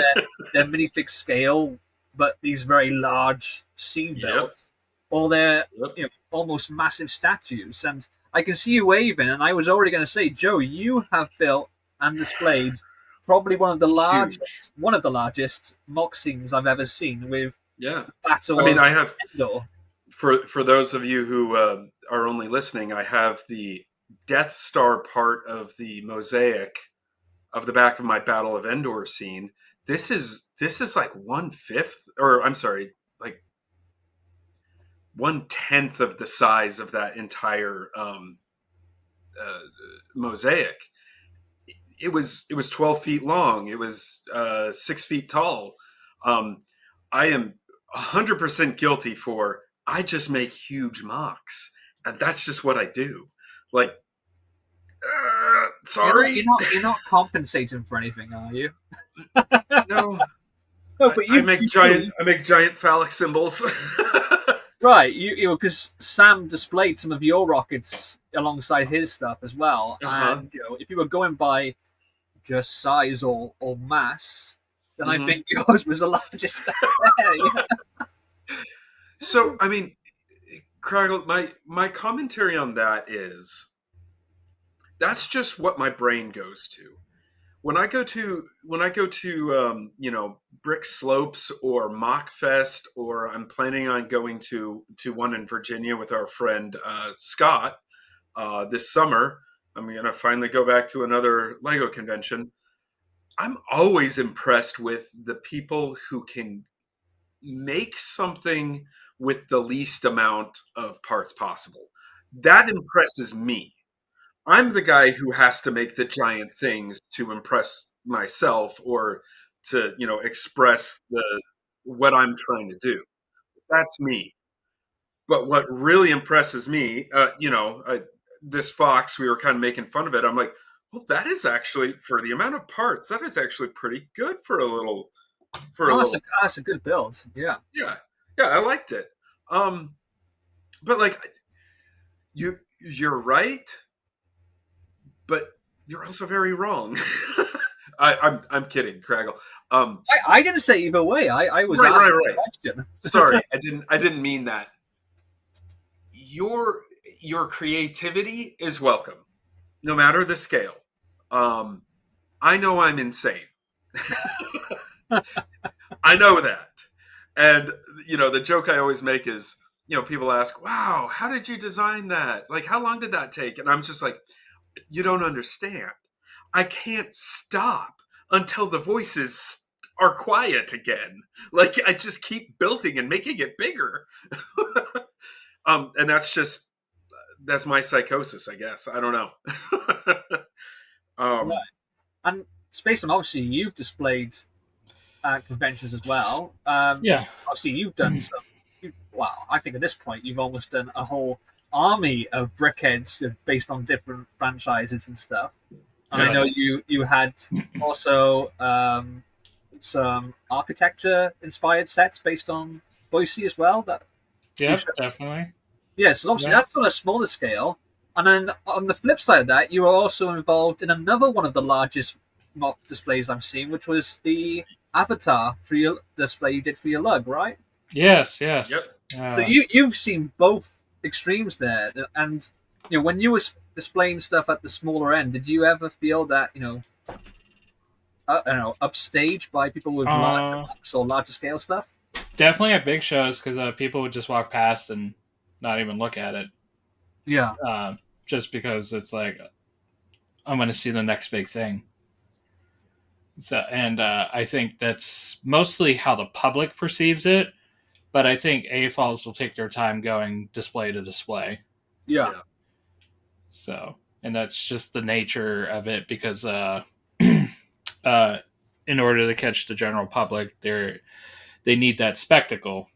A: they're minifig scale, but these very large scene builds, or they're almost massive statues. And I can see you waving, and I was already going to say, Joe, you have built and displayed probably one of the largest mock scenes I've ever seen with Battle.
B: I mean, I have Endor. For those of you who are only listening, I have the Death Star part of the mosaic of the back of my Battle of Endor scene. This is like 1/5, or I'm sorry, like 1/10 of the size of that entire mosaic. It was 12 feet long. It was 6 feet tall. I am 100% guilty for I just make huge mocks, and that's just what I do. Like Sorry.
A: You're not compensating for anything, are you?
B: No.
A: No, but
B: I make giant phallic symbols.
A: Right, you know, because Sam displayed some of your rockets alongside his stuff as well, and you know, if you were going by just size or mass, then I think yours was the largest there. Yeah.
B: So, I mean, Craggle, my commentary on that is that's just what my brain goes to. When I go to Brick Slopes or Mock Fest, or I'm planning on going to one in Virginia with our friend Scott this summer. I'm going to finally go back to another Lego convention. I'm always impressed with the people who can make something with the least amount of parts possible. That impresses me. I'm the guy who has to make the giant things to impress myself or to, express what I'm trying to do. That's me. But what really impresses me, this fox, we were kind of making fun of it. I'm like, well, that is actually, for the amount of parts, that is actually pretty good for a little.
A: That's a good build. Yeah.
B: Yeah, I liked it. But like, you're right, but you're also very wrong. I'm kidding, Craggle.
A: I didn't say either way. I was
B: right.
A: the question.
B: Sorry, I didn't mean that. Your creativity is welcome, no matter the scale. I know I'm insane. I know that. And, the joke I always make is, people ask, wow, how did you design that? Like, how long did that take? And I'm just like, you don't understand. I can't stop until the voices are quiet again. Like, I just keep building and making it bigger. And that's my psychosis, I guess. I don't know.
A: Right. And Spacetime, obviously, you've displayed at conventions as well.
C: Yeah.
A: Obviously, you've done some. Well, I think at this point, you've almost done a whole army of brickheads based on different franchises and stuff. And yes. I know you had also some architecture-inspired sets based on Boise as well.
C: Yeah, definitely.
A: Yeah, so obviously that's on a smaller scale. And then on the flip side of that, you were also involved in another one of the largest mock displays I'm seeing, which was the Avatar for your display you did for your lug, right?
C: Yes.
B: Yep.
A: So you've seen both extremes there, and when you were displaying stuff at the smaller end, did you ever feel that upstaged by people with larger mocks or larger scale stuff?
C: Definitely at big shows, because people would just walk past and not even look at it.
A: Yeah.
C: Just because it's like, I'm going to see the next big thing. So, and I think that's mostly how the public perceives it. But I think AFOLs will take their time going display to display.
A: Yeah.
C: So, and that's just the nature of it, because in order to catch the general public, they need that spectacle.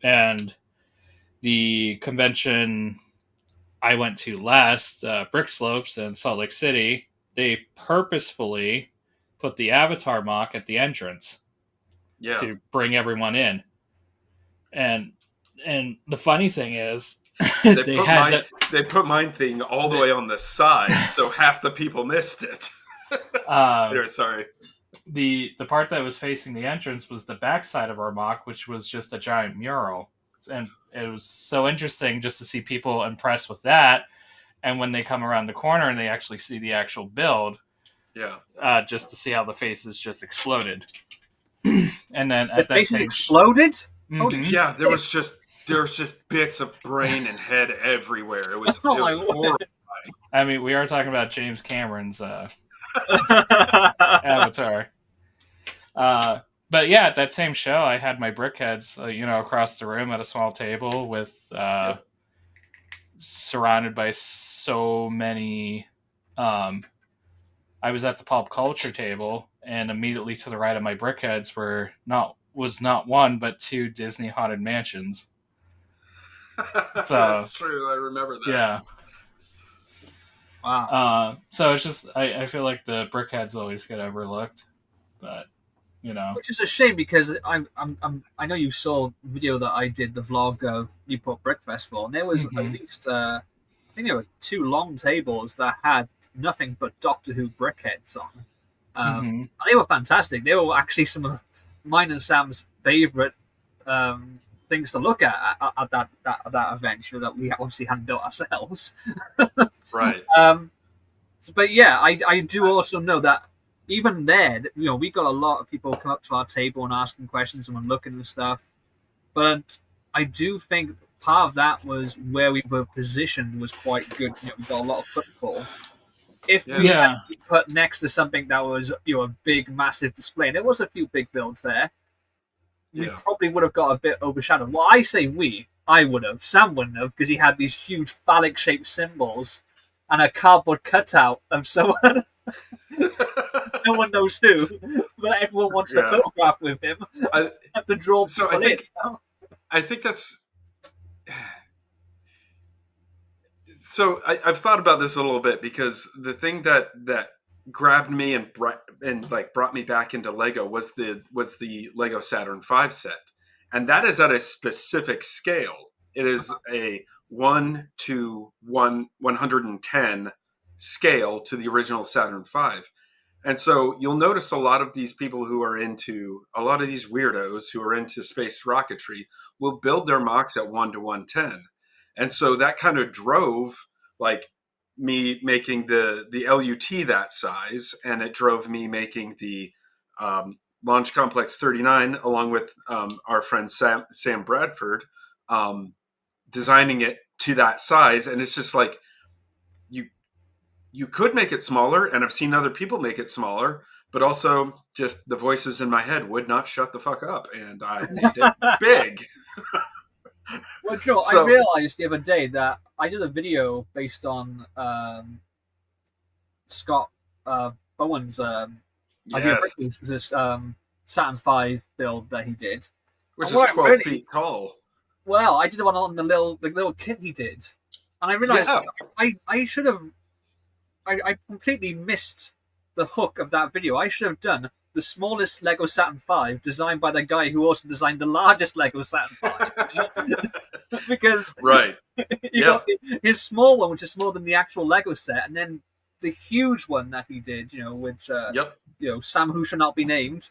C: And the convention I went to last, Brick Slopes in Salt Lake City, they purposefully put the Avatar mock at the entrance to bring everyone in. And the funny thing is,
B: they put mine thing all the way on the side, so half the people missed it. Sorry.
C: The part that was facing the entrance was the backside of our mock, which was just a giant mural. And it was so interesting just to see people impressed with that. And when they come around the corner and they actually see the actual build, just to see how the faces just exploded. And then
A: the faces exploded?
C: Mm-hmm.
B: Yeah, there was just bits of brain and head everywhere. It was horrifying.
C: I mean, we are talking about James Cameron's Avatar. But yeah, at that same show, I had my brickheads, across the room at a small table with surrounded by so many. I was at the pop culture table, and immediately to the right of my brickheads was not one but two Disney haunted mansions. So
B: that's true. I remember that.
C: Yeah.
A: Wow.
C: So it's just I feel like the brickheads always get overlooked, but
A: Which is a shame because I know you saw the video that I did, the vlog of Newport Brick Festival, and there was at least I think there were 2 long tables that had nothing but Doctor Who brickheads on. They were fantastic. They were actually some of mine and Sam's favorite things to look at that event. You know, that we obviously hadn't built ourselves.
B: Right.
A: But yeah, I do also know that even there, you know, we got a lot of people come up to our table and asking questions and looking and stuff. But I do think part of that was where we were positioned was quite good. You know, we got a lot of footfall. If we had put next to something that was, you know, a big, massive display, and there was a few big builds there, we probably would have got a bit overshadowed. Well, I say I would have. Sam wouldn't have, because he had these huge phallic-shaped symbols and a cardboard cutout of someone. No one knows who, but everyone wants a photograph with him. I have to draw.
B: So I think that's. So I've thought about this a little bit, because the thing that grabbed me and brought me back into Lego was the Lego Saturn V set, and that is at a specific scale. It is a 1:110 scale to the original Saturn V. And so you'll notice a lot of these people who are into, a lot of these weirdos who are into space rocketry will build their mocks at 1:110. And so that kind of drove like me making the LUT that size, and it drove me making the Launch Complex 39 along with our friend Sam Bradford, designing it to that size. And it's just like, you could make it smaller, and I've seen other people make it smaller, but also just the voices in my head would not shut the fuck up, and I made it big.
A: Well, Joe, I realized the other day that I did a video based on Scott Bowen's idea of this Saturn V build that he did,
B: which is 12 feet tall.
A: Well, I did one on the little kit he did, and I realized I should have. I completely missed the hook of that video. I should have done the smallest Lego Saturn V designed by the guy who also designed the largest Lego Saturn V. Because you got his small one, which is smaller than the actual Lego set, and then the huge one that he did, you know, which you know, Sam, who shall not be named,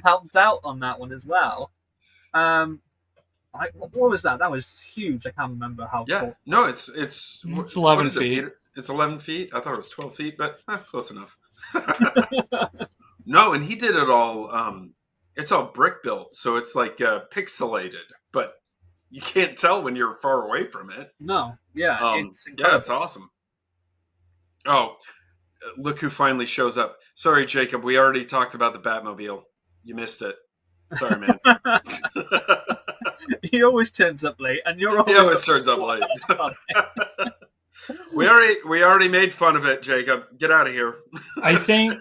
A: helped out on that one as well. What was that? That was huge. I can't remember how.
B: Yeah, no, it's
C: 11 feet.
B: It's 11 feet. I thought it was 12 feet, but close enough. No, and he did it all. It's all brick built, so it's like pixelated, but you can't tell when you're far away from it.
A: No, yeah,
B: it's awesome. Oh, look who finally shows up. Sorry, Jacob, we already talked about the Batmobile. You missed it. Sorry, man.
A: He always turns up late, and you're always.
B: He always turns up late. We already made fun of it, Jacob. Get out of here.
C: I think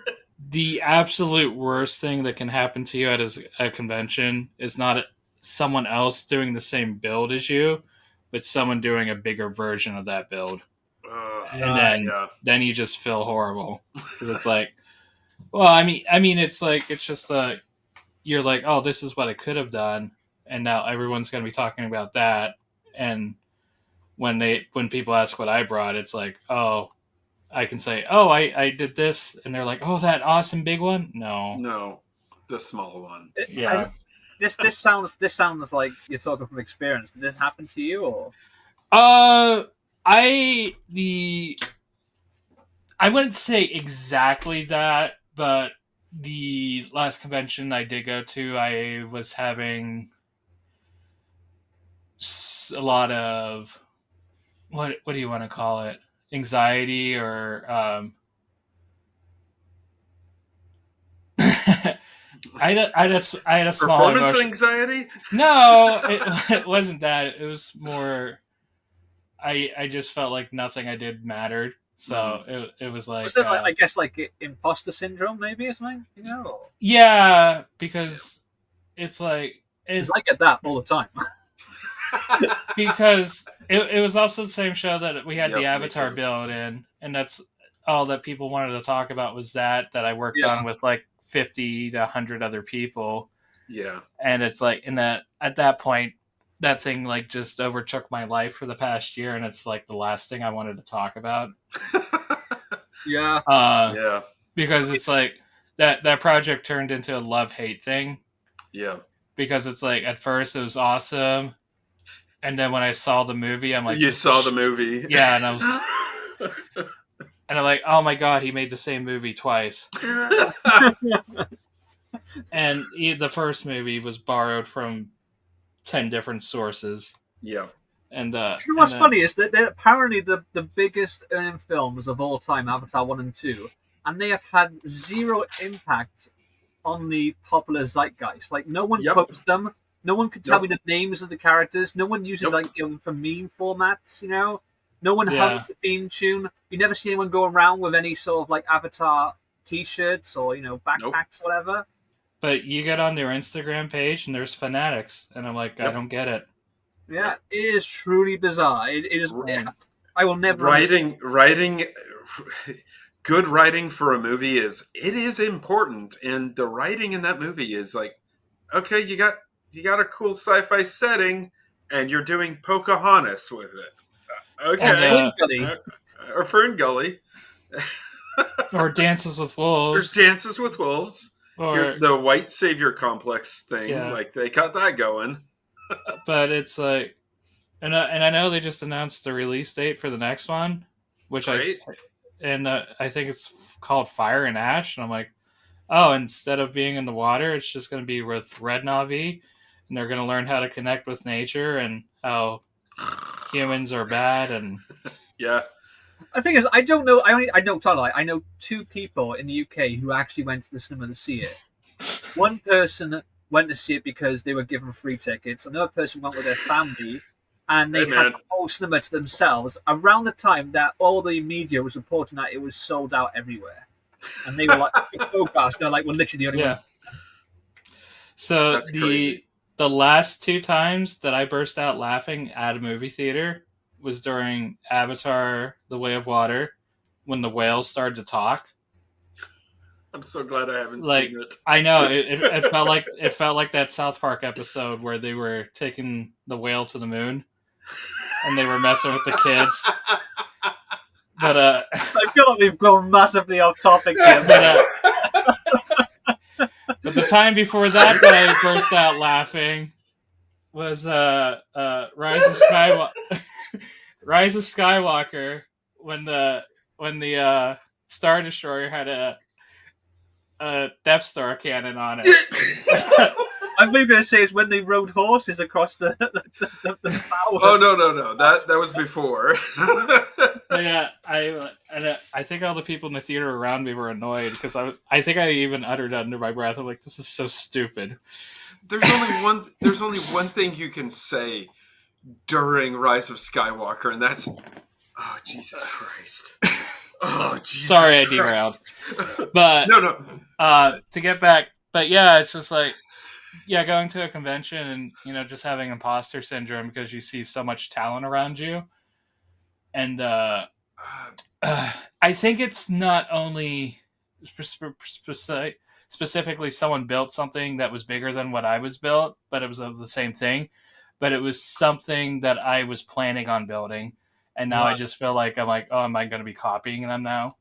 C: the absolute worst thing that can happen to you at a convention is not someone else doing the same build as you, but someone doing a bigger version of that build. And then you just feel horrible, because it's like, well, I mean, it's like, it's just you're like, oh, this is what I could have done, and now everyone's going to be talking about that. And when people ask what I brought, it's like, oh, I can say, oh, I did this, and they're like, oh, that awesome big one. No,
B: the small one.
A: This sounds like you're talking from experience. Does this happen to you, or?
C: I wouldn't say exactly that, but the last convention I did go to, I was having a lot of what do you want to call it? Anxiety, or I had a small
B: performance anxiety.
C: No, it wasn't that. It was more. I just felt like nothing I did mattered. So it was like...
A: Was it I guess like imposter syndrome maybe or something? You know? Or...
C: Yeah, because it's like...
A: I get that all the time.
C: because it was also the same show that we had the
B: Yep, me
C: Avatar
B: too.
C: build in, and that's all that people wanted to talk about was that I worked
A: Yeah.
C: on with like 50 to 100 other people.
B: Yeah.
C: And it's like at that point, that thing like just overtook my life for the past year, and it's like the last thing I wanted to talk about.
A: Yeah.
B: Yeah.
C: Because it's like that project turned into a love-hate thing.
B: Yeah.
C: Because it's like at first it was awesome, and then when I saw the movie, I'm like,
B: You saw the movie.
C: Yeah, and I'm like, oh my god, he made the same movie twice. And the first movie was borrowed from 10 different sources.
B: Yeah.
C: And
A: you know what's funny is that they're apparently the biggest earning films of all time, Avatar 1 and 2, and they have had zero impact on the popular zeitgeist. Like, no one quotes them. No one could tell me the names of the characters. No one uses like for meme formats. You know, no one hums the theme tune. You never see anyone go around with any sort of like Avatar T-shirts or backpacks or whatever.
C: But you get on their Instagram page and there's fanatics, and I'm like, I don't get it.
A: Yeah, it is truly bizarre. It is. I will never
B: writing. Good writing for a movie is important, and the writing in that movie is like, okay, you got a cool sci-fi setting, and you're doing Pocahontas with it. Okay, or Fern Gully,
C: or Dances with Wolves,
B: or the white savior complex thing. Like they got that going.
C: But it's like, and I know they just announced the release date for the next one, which I think it's called Fire and Ash, and I'm like, oh, instead of being in the water, it's just going to be with Red Na'vi, and they're going to learn how to connect with nature and how humans are bad. And
B: yeah,
A: the thing is, I don't know. I know two people in the UK who actually went to the cinema to see it. One person went to see it because they were given free tickets. Another person went with their family, and they had the whole cinema to themselves around the time that all the media was reporting that it was sold out everywhere. And they were like, they're like, we're literally the only ones.
C: So the last two times that I burst out laughing at a movie theater was during Avatar: The Way of Water, when the whales started to talk.
B: I'm so glad I haven't seen it.
C: I know it felt like that South Park episode where they were taking the whale to the moon, and they were messing with the kids. But
A: I feel like we've gone massively off topic here.
C: But the time before that I burst out laughing was Rise of Skywalker, when the Star Destroyer had a Death Star cannon on it.
A: I thought you were going to say it's when they rode horses across the power.
B: Oh no! That was before.
C: Yeah, I think all the people in the theater around me were annoyed because I think I even uttered under my breath. I'm like, this is so stupid.
B: There's only one thing you can say during Rise of Skywalker, and that's, oh Jesus Christ. Oh, Jesus
C: Sorry, I
B: Christ.
C: derailed. But
B: no.
C: To get back, but yeah, it's just like, going to a convention and just having imposter syndrome because you see so much talent around you, and I think it's not only specifically someone built something that was bigger than what I was built, but it was of the same thing, but it was something that I was planning on building. And now I just feel like I'm like, oh, am I going to be copying them now?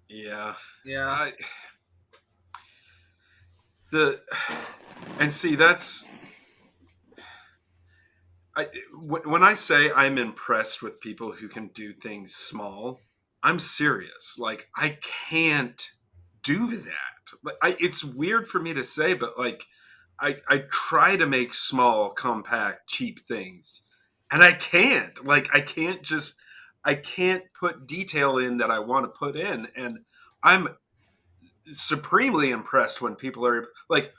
B: Yeah.
A: Yeah.
B: And see, that's... when I say I'm impressed with people who can do things small, I'm serious. Like, I can't do that. It's weird for me to say, but like, I try to make small, compact, cheap things. And I can't. Like, I can't put detail in that I want to put in. And I'm supremely impressed when people are like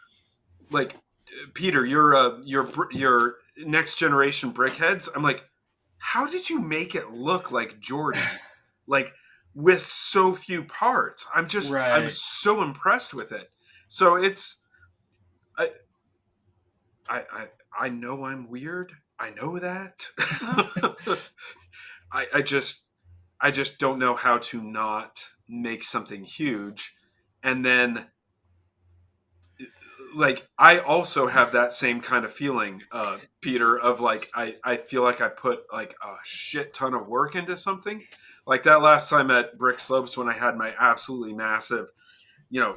B: Peter, your next generation brickheads. I'm like, how did you make it look like Jordan? Like, with so few parts. I'm so impressed with it. So it's, I know I'm weird. I know that. I just don't know how to not make something huge. And then, like, I also have that same kind of feeling, Peter, of like, I feel like I put like a shit ton of work into something. Like that last time at Brick Slopes when I had my absolutely massive,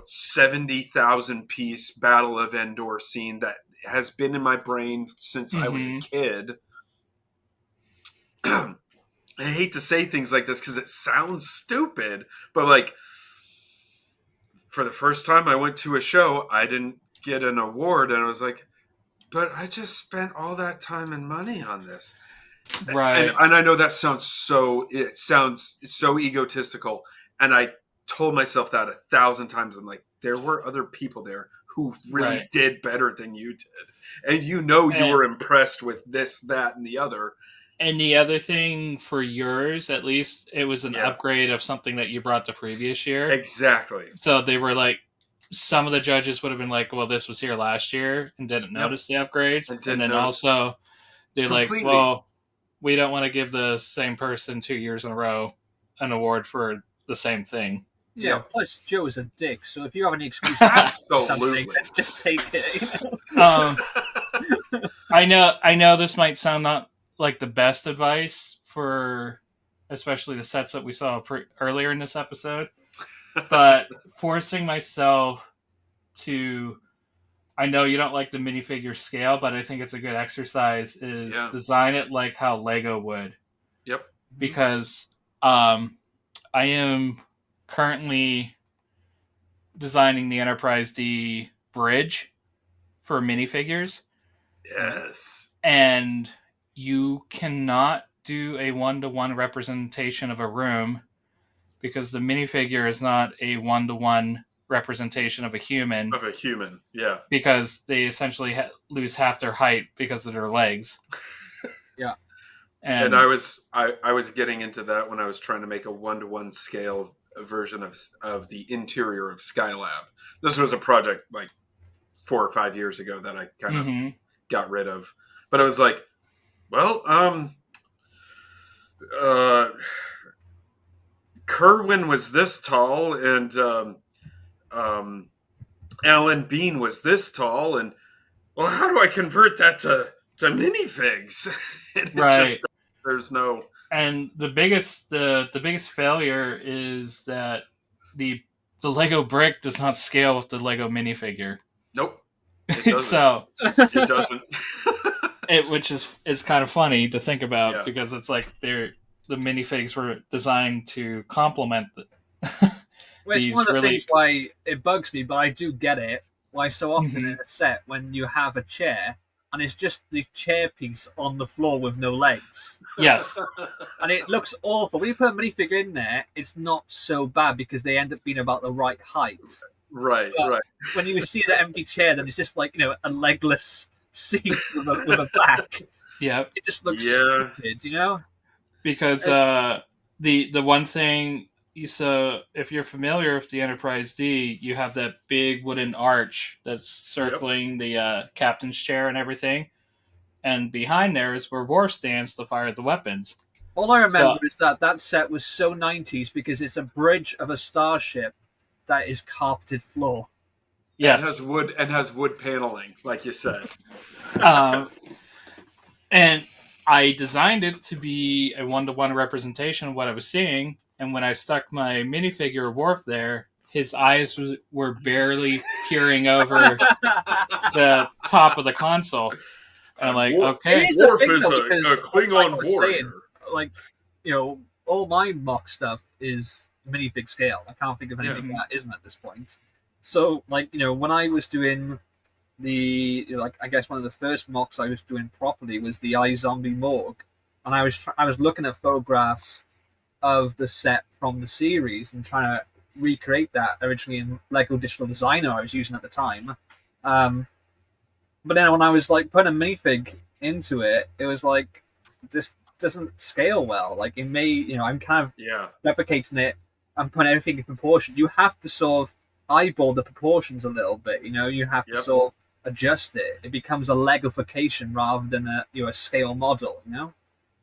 B: 70,000 piece Battle of Endor scene that has been in my brain since I was a kid. I hate to say things like this because it sounds stupid, but like for the first time I went to a show, I didn't get an award, and I was like, but I just spent all that time and money on this.
C: Right.
B: And I know that sounds so egotistical, and I told myself that 1,000 times. I'm like, there were other people there who really did better than you did, and you were impressed with this, that, and the other.
C: And the other thing for yours, at least, it was an upgrade of something that you brought the previous year.
B: Exactly.
C: So they were like, some of the judges would have been like, well, this was here last year and didn't notice the upgrades. And then also they're like, well, we don't want to give the same person 2 years in a row an award for the same thing.
A: Yeah, plus Joe is a dick, so if you have any excuse
B: absolutely,
A: just take it.
C: I know this might sound not like the best advice for especially the sets that we saw earlier in this episode, but forcing myself to, I know you don't like the minifigure scale, but I think it's a good exercise, is design it like how Lego would.
B: Yep.
C: Because I am currently designing the Enterprise D bridge for minifigures.
B: Yes.
C: And you cannot do a 1-to-1 representation of a room because the minifigure is not a 1-to-1 representation of a human.
B: Of a human, yeah.
C: Because they essentially lose half their height because of their legs.
A: Yeah.
B: And I was getting into that when I was trying to make a 1-to-1 scale version of the interior of Skylab. This was a project like 4 or 5 years ago that I kind of got rid of. But it was like, well, Kerwin was this tall, and Alan Bean was this tall, and well, how do I convert that to minifigs? And
C: right.
B: There's no.
C: And the biggest failure is that the Lego brick does not scale with the Lego minifigure.
B: Nope. It doesn't.
C: So
B: it doesn't.
C: Which is kind of funny to think about because it's like the minifigs were designed to complement
A: well, it's one of the things why it bugs me, but I do get it. Why so often in a set when you have a chair and it's just the chair piece on the floor with no legs.
C: Yes.
A: And it looks awful. When you put a minifigure in there, it's not so bad because they end up being about the right height.
B: Right,
A: but
B: right.
A: When you see the empty chair, then it's just like, a legless seat with a back.
C: Yeah.
A: It just looks stupid,
C: Because the one thing, so if you're familiar with the Enterprise D, you have that big wooden arch that's circling the captain's chair and everything. And behind there is where Worf stands to fire the weapons.
A: All I remember is that set was so 90s because it's a bridge of a starship that is carpeted floor.
C: Yes.
B: And has wood paneling, like you said.
C: And I designed it to be a 1-to-1 representation of what I was seeing. And when I stuck my minifigure Worf there, his eyes were barely peering over the top of the console. And I'm like, okay.
B: Worf is a Klingon warrior.
A: All my mock stuff is minifig scale. I can't think of anything that isn't at this point. So, when I was doing I guess one of the first mocks I was doing properly was the iZombie Morgue. And I was looking at photographs of the set from the series and trying to recreate that originally in Lego Digital Designer I was using at the time. But then when I was putting a minifig into it, it was like, this doesn't scale well. It may, I'm kind of replicating it and putting everything in proportion. You have to sort of eyeball the proportions a little bit, you have to sort of adjust it, it becomes a Legofication rather than a scale model, you know?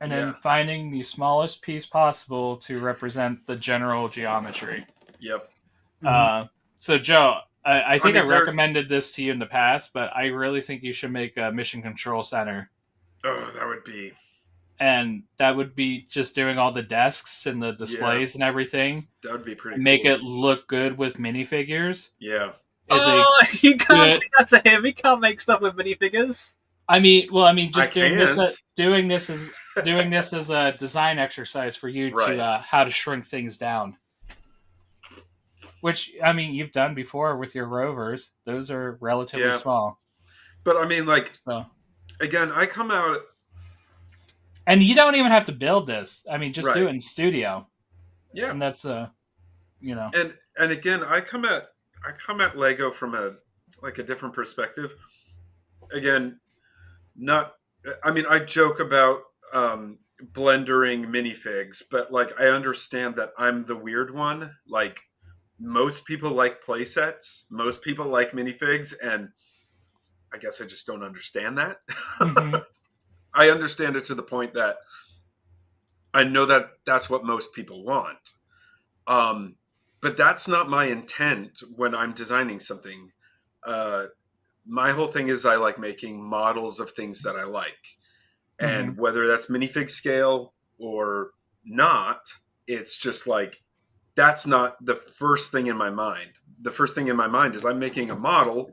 C: And then finding the smallest piece possible to represent the general geometry.
B: Yep.
C: So, Joe, I think I recommended this to you in the past, but I really think you should make a mission control center.
B: Oh, that would be...
C: And that would be just doing all the desks and the displays and everything.
B: That would be pretty
C: Make
B: cool.
C: It look good with minifigures.
B: Yeah.
A: You can't say that to him. He can't make stuff with minifigures.
C: Just doing this as a design exercise for you to how to shrink things down. Which, you've done before with your rovers. Those are relatively small.
B: But, again, I come out...
C: And you don't even have to build this. Just do it in studio.
B: Yeah.
C: And that's,
B: And again, I come at Lego from a different perspective. Again, I joke about blendering minifigs, but I understand that I'm the weird one. Most people like play sets, most people like minifigs, and I guess I just don't understand that. Mm-hmm. I understand it to the point that I know that that's what most people want. But that's not my intent when I'm designing something. My whole thing is I like making models of things that I like. And whether that's minifig scale or not, it's just that's not the first thing in my mind. The first thing in my mind is I'm making a model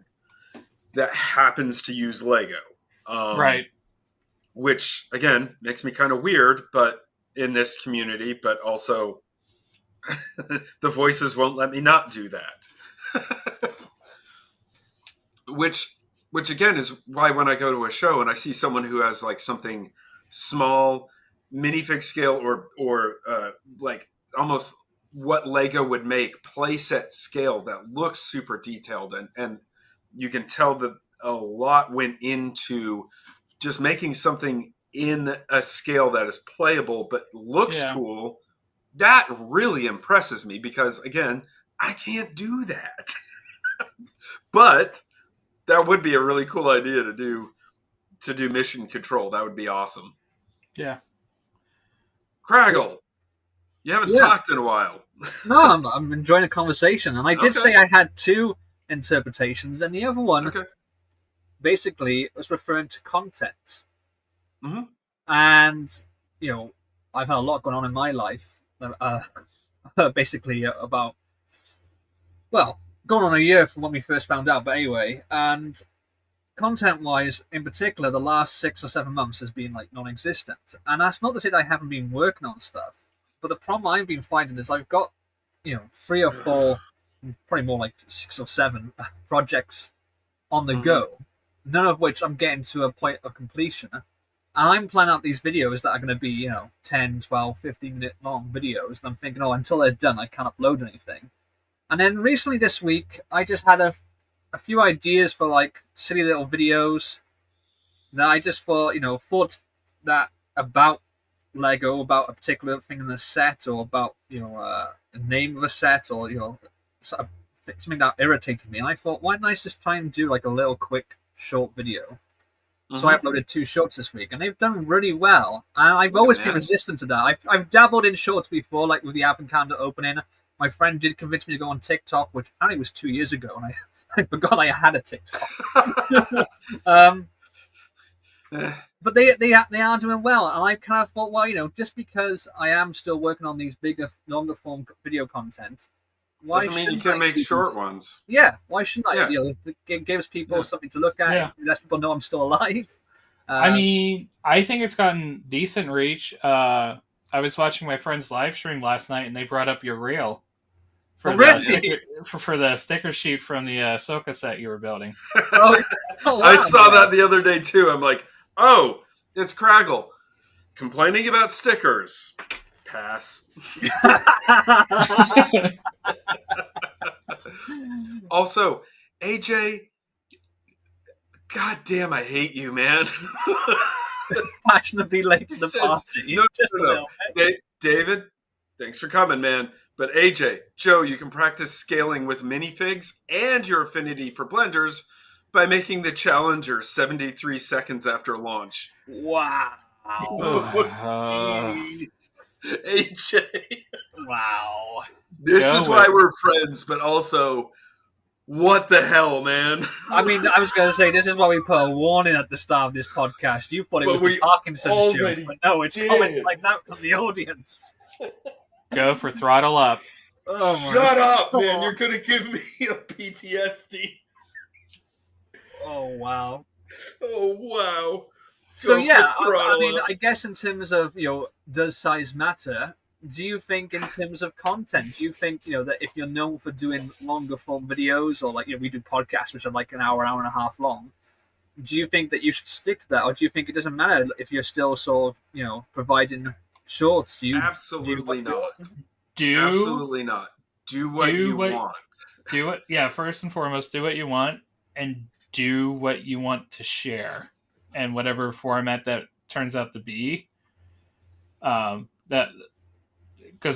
B: that happens to use Lego.
C: Right.
B: Which, again, makes me kind of weird, but in this community, but also the voices won't let me not do that. Which again is why when I go to a show and I see someone who has something small, minifig scale or almost what Lego would make, playset scale that looks super detailed and you can tell that a lot went into just making something in a scale that is playable but looks cool. That really impresses me because, again, I can't do that. But that would be a really cool idea to do mission control. That would be awesome.
C: Yeah.
B: Craggle, you haven't talked in a while.
A: No, I'm enjoying the conversation. And I did say I had two interpretations, and the other one basically was referring to content.
B: Mm-hmm.
A: And, I've had a lot going on in my life, basically about, going on a year from when we first found out, but anyway, and content-wise, in particular, the last 6 or 7 months has been, non-existent. And that's not to say that I haven't been working on stuff, but the problem I've been finding is I've got, 3 or 4, probably more 6 or 7 projects on the go, none of which I'm getting to a point of completion. And I'm planning out these videos that are going to be, 10, 12, 15-minute long videos. And I'm thinking, until they're done, I can't upload anything. And then recently this week, I just had a few ideas for, silly little videos that I just thought that about Lego, about a particular thing in the set, or about, the name of a set, or, sort of something that irritated me. And I thought, why don't I just try and do, a little quick short video? So I uploaded 2 shorts this week, and they've done really well. And I've always been resistant to that. I've dabbled in shorts before, with the advent calendar opening. My friend did convince me to go on TikTok, which apparently was 2 years ago, and I forgot I had a TikTok. But they are doing well, and I kind of thought, just because I am still working on these bigger, longer form video content, why
B: doesn't mean you can't make short ones.
A: Yeah, why shouldn't I? It gives people something to look at. Yeah. It lets people know I'm still alive.
C: I think it's gotten decent reach. I was watching my friend's live stream last night, and they brought up your reel for the sticker sheet from the Ahsoka set you were building.
A: Wow,
B: I saw that the other day too. I'm like, oh, it's Craggle complaining about stickers. Pass. Also, AJ, goddamn, I hate you, man.
A: Fashionably late to the party.
B: No. David, thanks for coming, man. But AJ, Joe, you can practice scaling with minifigs and your affinity for blenders, by making the Challenger 73 seconds after launch.
A: Wow.
B: Jeez. AJ.
A: Wow.
B: This is why we're friends, but also, what the hell, man?
A: I mean, I was going to say, this is why we put a warning at the start of this podcast. You thought it was the Parkinson's joke, but no, it's comments like that from the audience.
C: Go for throttle up.
B: Oh, shut up, man. You're going to give me a PTSD.
A: Oh, wow.
B: Oh, wow.
A: So, yeah, I mean, I guess in terms of, does size matter? Do you think in terms of content, do you think, that if you're known for doing longer form videos or like, we do podcasts which are like an hour and a half long, do you think that you should stick to that? Or do you think it doesn't matter if you're still sort of, providing shorts?
B: Absolutely not.
C: Absolutely
B: not. Do what you want.
C: Do it. Yeah, first and foremost, do what you want and do what you want to share. And whatever format that turns out to be, because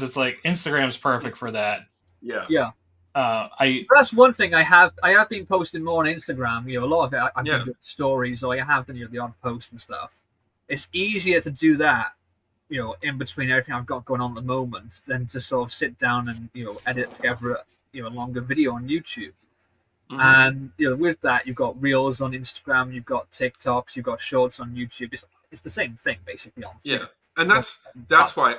C: it's like Instagram's perfect for that.
B: Yeah.
A: That's one thing I have been posting more on Instagram. A lot of it I've been doing stories, or I have done the odd post and stuff. It's easier to do that, in between everything I've got going on at the moment, than to sort of sit down and edit together a longer video on YouTube. Mm-hmm. And with that, you've got reels on Instagram, you've got TikToks, you've got shorts on YouTube. It's the same thing basically on
B: film. And that's why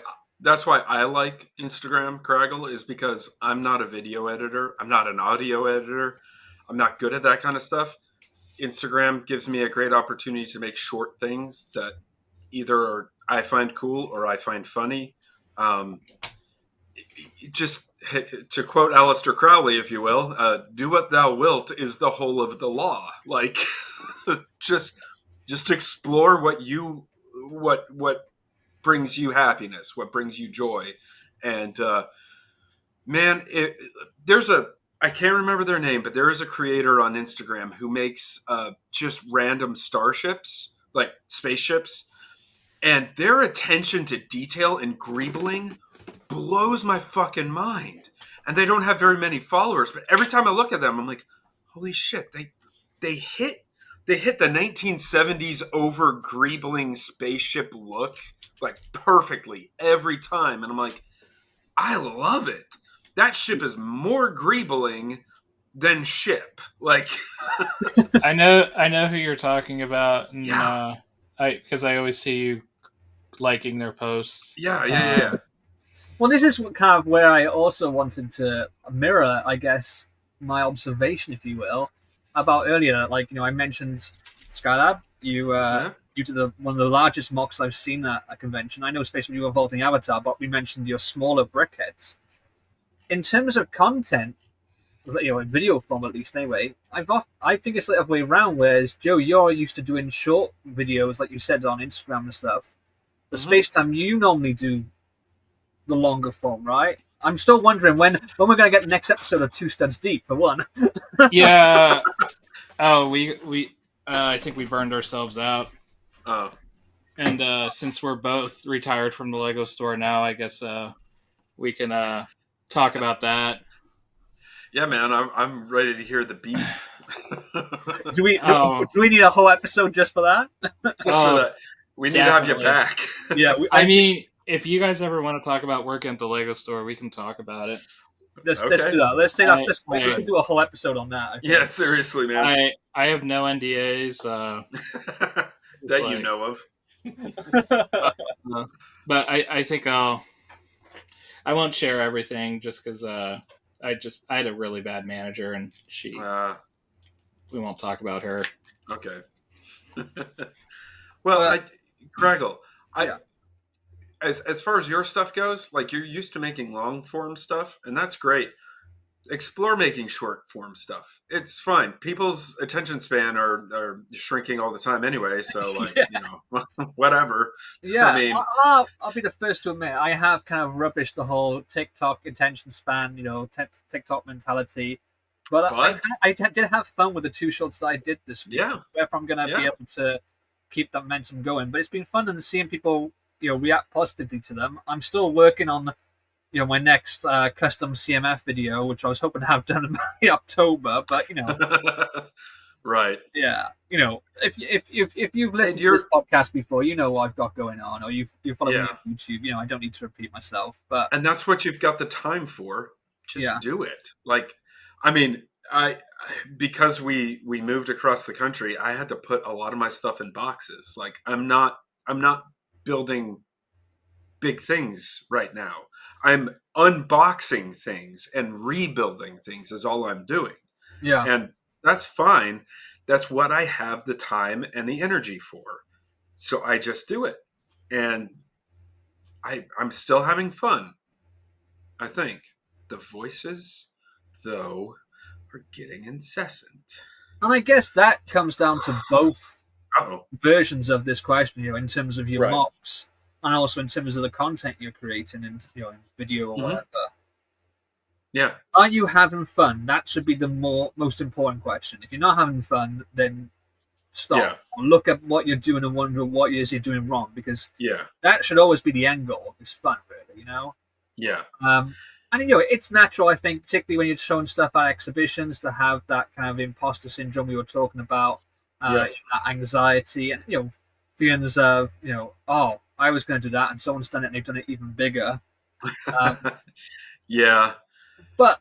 B: I like Instagram, Craggle, is because I'm not a video editor, I'm not an audio editor, I'm not good at that kind of stuff. Instagram gives me a great opportunity to make short things that either I find cool or I find funny. Just to quote Aleister Crowley, if you will, do what thou wilt is the whole of the law. Like, just explore what brings you happiness, what brings you joy. And man, I can't remember their name, but there is a creator on Instagram who makes just random starships, like spaceships, and their attention to detail and greebling blows my fucking mind. And they don't have very many followers, but every time I look at them, I'm like, holy shit, they hit the 1970s over greebling spaceship look like perfectly every time. And I'm like, I love it. That ship is more greebling than ship. Like,
C: I know who you're talking about. And, because I always see you liking their posts.
B: Yeah.
A: Well, this is kind of where I also wanted to mirror, I guess, my observation, if you will, about earlier. Like, I mentioned Skylab. You did one of the largest mocks I've seen at a convention. I know Space when you were vaulting Avatar, but we mentioned your smaller brickheads. In terms of content, in video form at least, anyway, I think it's the other way around. Whereas Joe, you're used to doing short videos, like you said on Instagram and stuff. The Spacetime, you normally do the longer form, right? I'm still wondering when we're going to get the next episode of Two Studs Deep, for one.
C: Yeah. Oh, we I think we burned ourselves out.
B: Oh.
C: And since we're both retired from the Lego store now, I guess we can talk about that.
B: Yeah, man, I'm ready to hear the beef.
A: Do we need a whole episode just for that?
B: Just for that. We need to have you back.
A: Yeah,
C: I mean, if you guys ever want to talk about working at the Lego store, we can talk about it.
A: Let's do that. Let's say that this point. We can do a whole episode on that.
B: Yeah, seriously, man.
C: I have no NDAs.
B: That you know of.
C: But I think I won't share everything just because I had a really bad manager and we won't talk about her.
B: Okay. Well, Craggle, as far as your stuff goes, like you're used to making long form stuff, and that's great. Explore making short form stuff. It's fine. People's attention span are shrinking all the time anyway, so like whatever.
A: Yeah, I mean, I'll be the first to admit I have kind of rubbished the whole TikTok attention span, TikTok mentality. But I did have fun with the two shorts that I did this week.
B: Yeah.
A: If I'm gonna be able to keep that momentum going, but it's been fun and seeing people react positively to them. I'm still working on my next custom CMF video, which I was hoping to have done by October, but
B: Right.
A: Yeah, if you've
B: And
A: listened to this
B: you're,
A: podcast before, you know what I've got going on, or you follow me
B: yeah.
A: on YouTube. I don't need to repeat myself. But
B: And that's what you've got the time for.
A: yeah,
B: Just do it. Like, I mean, because we moved across the country, I had to put a lot of my stuff in boxes. Like, I'm not building big things right now. I'm unboxing things and rebuilding things is all I'm doing.
A: yeah.
B: And that's fine. That's what I have the time and the energy for. So I just do it. And I'm still having fun, I think. The voices, though, are getting incessant.
A: And I guess that comes down to both
B: Oh,
A: versions of this question, in terms of your
B: right.
A: mocks and also in terms of the content you're creating in, in video or
B: Mm-hmm.
A: whatever.
B: Yeah.
A: Are you having fun? That should be the most important question. If you're not having fun, then stop.
B: Yeah.
A: Or look at what you're doing and wonder what it is you're doing wrong, because
B: Yeah.
A: that should always be the end goal. It's fun, really,
B: Yeah.
A: And it's natural, I think, particularly when you're showing stuff at exhibitions, to have that kind of imposter syndrome we were talking about,
B: Yeah.
A: that anxiety, and feelings of oh, I was going to do that, and someone's done it, and they've done it even bigger.
B: Yeah.
A: But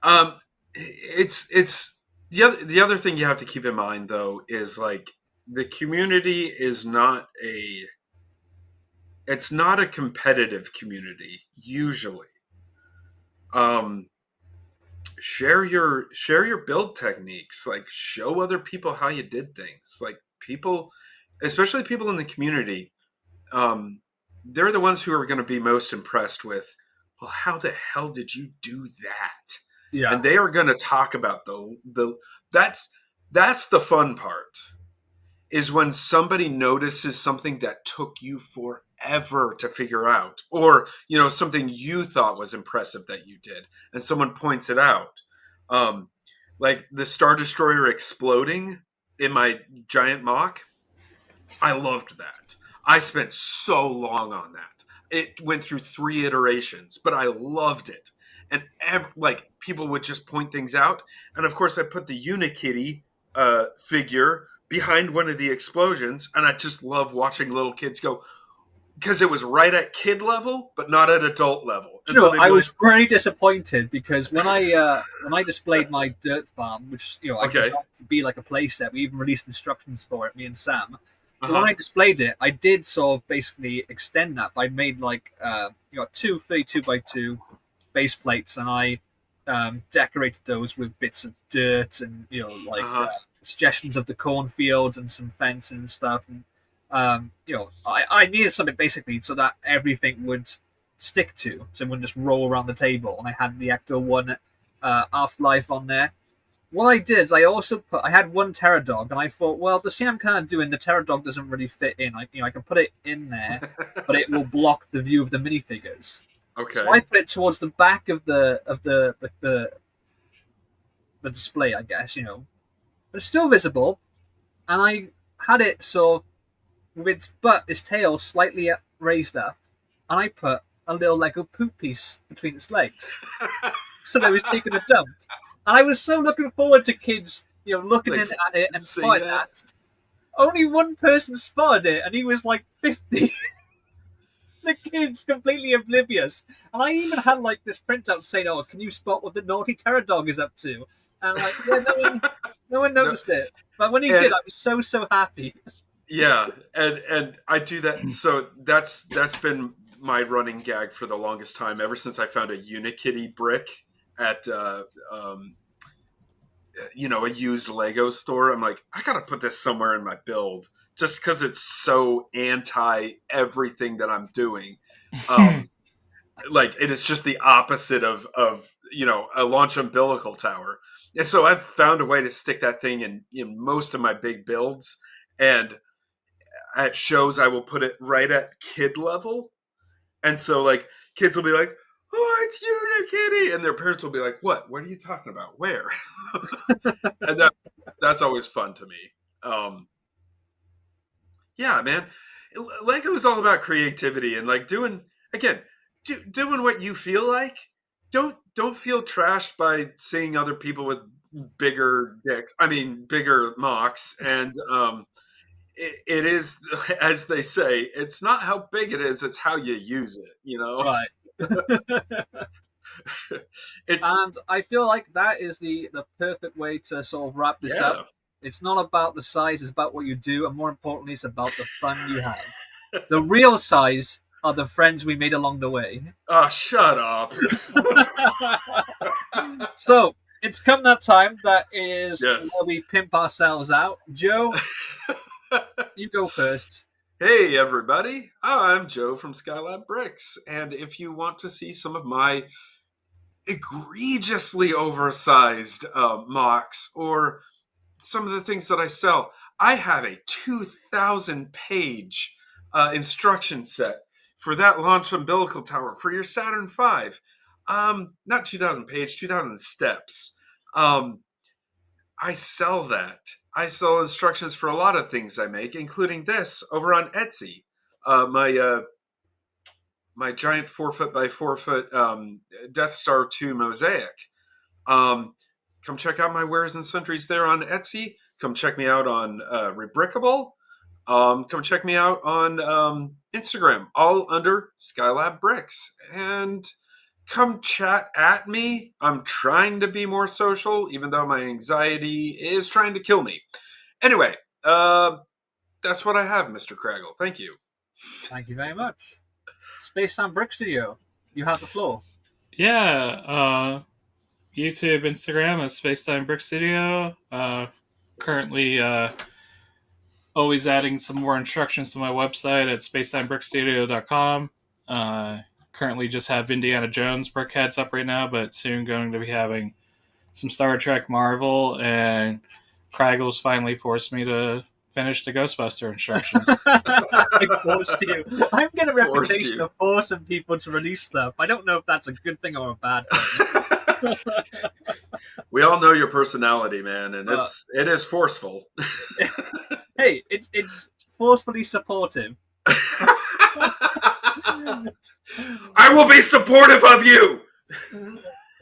B: It's the other thing you have to keep in mind, though, is like the community is not it's not a competitive community usually. um share your build techniques, like show other people how you did things. Like, people, especially people in the community, um they're the ones who are going to be most impressed with, well, how the hell did you do that?
A: yeah,
B: And they are going to talk about the that's the fun part, is when somebody notices something that took you forever to figure out, or something you thought was impressive that you did, and someone points it out. Like the Star Destroyer exploding in my giant mock, I loved that. I spent so long on that. It went through 3 iterations, but I loved it. And like, people would just point things out, and of course I put the Unikitty figure behind one of the explosions, and I just love watching little kids go, because it was right at kid level, but not at adult level. And so
A: I was very disappointed, because when I displayed my dirt farm, which I
B: Okay.
A: designed to be like a playset, we even released instructions for it, me and Sam. But
B: Uh-huh.
A: when I displayed it, I did sort of basically extend that. I made like 2 32x2 base plates, and I decorated those with bits of dirt and
B: Uh-huh.
A: suggestions of the cornfield and some fence and stuff. And I needed something basically so that everything would stick to, so it wouldn't just roll around the table. And I had the Ecto 1 Afterlife on there. What I did is I had one Pterodog, and I thought, well, the scene I'm kind of doing, the Pterodog doesn't really fit in. I can put it in there, but it will block the view of the minifigures.
B: Okay.
A: So I put it towards the back of the display, I guess, but it's still visible. And I had it sort of with its tail slightly raised up, and I put a little Lego poop piece between its legs, so that it was taking a dump. And I was so looking forward to kids, looking
B: Like,
A: in at it and
B: seeing
A: spotting
B: that.
A: that. Only one person spotted it, and he was like 50. The kid's completely oblivious. And I even had like this printout saying, "Oh, can you spot what the naughty Pterodog is up to?" And like, yeah, no one noticed it. But when he did, I was so happy.
B: Yeah, and I do that. So that's been my running gag for the longest time, ever since I found a Unikitty brick at a used Lego store. I'm like, I gotta put this somewhere in my build, just because it's so anti everything that I'm doing. Like, it is just the opposite of a launch umbilical tower. And so I've found a way to stick that thing in most of my big builds. And at shows, I will put it right at kid level. And so, like, kids will be like, "Oh, it's Unikitty," and their parents will be like, "What are you talking about? Where?" And that's always fun to me. Yeah, man, Lego is all about creativity and, like, doing what you feel like. Don't feel trashed by seeing other people with bigger dicks. I mean, bigger mocks, and it is, as they say, it's not how big it is; it's how you use it. You know,
A: Right.
B: it's
A: And I feel like that is the perfect way to sort of wrap this up. It's not about the size; it's about what you do, and more importantly, it's about the fun you have. The real size are the friends we made along the way.
B: Oh, shut up.
A: So it's come that time that is
B: Yes.
A: where we pimp ourselves out. Joe, you go first.
B: Hey, everybody. I'm Joe from Skylab Bricks. And if you want to see some of my egregiously oversized mocks or some of the things that I sell, I have a 2,000-page instruction set for that launch umbilical tower for your Saturn V. Not 2,000 page, 2,000 steps. I sell that. I sell instructions for a lot of things I make, including this over on Etsy. My giant 4-foot by 4-foot Death Star 2 mosaic. Come check out my wares and sundries there on Etsy. Come check me out on Rebrickable. Come check me out on Instagram, all under Skylab Bricks. And come chat at me. I'm trying to be more social, even though my anxiety is trying to kill me. Anyway, that's what I have, Mr. Craggle. Thank you.
A: Thank you very much. Spacetime Brick Studio, you have the floor.
C: Yeah, YouTube, Instagram is Spacetime Brick Studio. Currently always adding some more instructions to my website at spacetimebrickstudio.com. Currently just have Indiana Jones brickheads up right now, but soon going to be having some Star Trek Marvel, and Craggles finally forced me to finish the Ghostbuster instructions.
A: I forced you. I've got a reputation of forcing people to release stuff. I don't know if that's a good thing or a bad thing.
B: We all know your personality, man, and it is forceful.
A: Hey, it's forcefully supportive.
B: I will be supportive of you.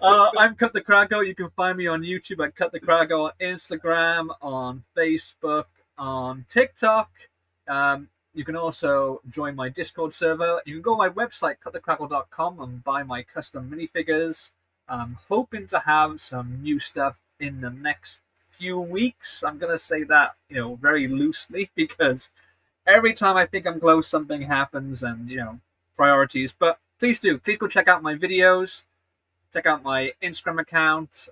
A: I'm Cut the Craggle. You can find me on YouTube at Cut the Craggle, on Instagram, on Facebook, on TikTok. You can also join my Discord server. You can go to my website, cutthecraggle.com, and buy my custom minifigures. I'm hoping to have some new stuff in the next few weeks. I'm going to say that, very loosely, because every time I think I'm close, something happens, and, priorities. But please go check out my videos. Check out my Instagram account.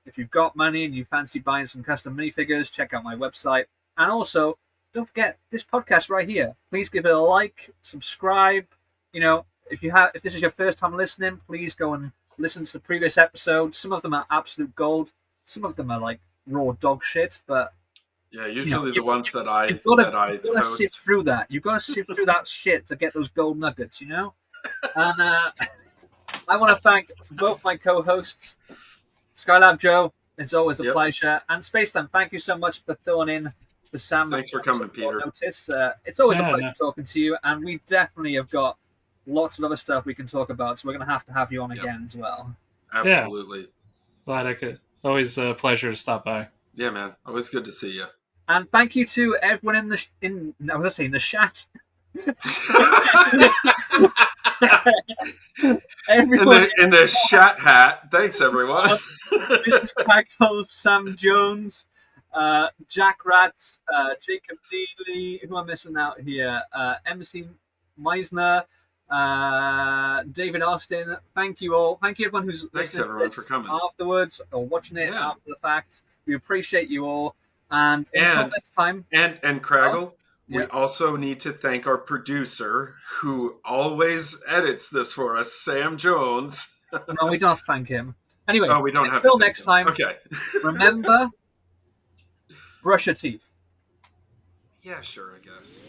A: If you've got money and you fancy buying some custom minifigures, check out my website. And also, don't forget this podcast right here. Please give it a like, subscribe. If this is your first time listening, please go and listen to the previous episodes. Some of them are absolute gold. Some of them are like raw dog shit. But
B: yeah, usually the ones that I
A: you've got to sift through that. You've got to sift through that shit to get those gold nuggets. And I want to thank both my co-hosts, Skylab Joe. It's always a pleasure. And Spacetime, thank you so much for throwing in the Sam.
B: Thanks for coming, Peter.
A: Notice. It's always a pleasure talking to you, and we definitely have got lots of other stuff we can talk about, so we're going to have you on again as well.
B: Absolutely.
C: Glad I could. Always a pleasure to stop by.
B: Yeah, man. Always good to see you.
A: And thank you to everyone in the chat.
B: Everyone in the chat hat. Thanks, everyone.
A: This is Crackle, Sam Jones, Jack Ratz, Jacob Neely. Who am I missing out here? MC Meisner, David Austin. Thank you all. Thank you everyone who's listening
B: for coming
A: afterwards or watching it after the fact. We appreciate you all. And until next time.
B: And Craggle. We also need to thank our producer who always edits this for us, Sam Jones.
A: No, we don't have to thank him. Anyway,
B: we don't have
A: until
B: to
A: next time.
B: Okay.
A: Remember, brush your teeth.
B: Yeah, sure, I guess.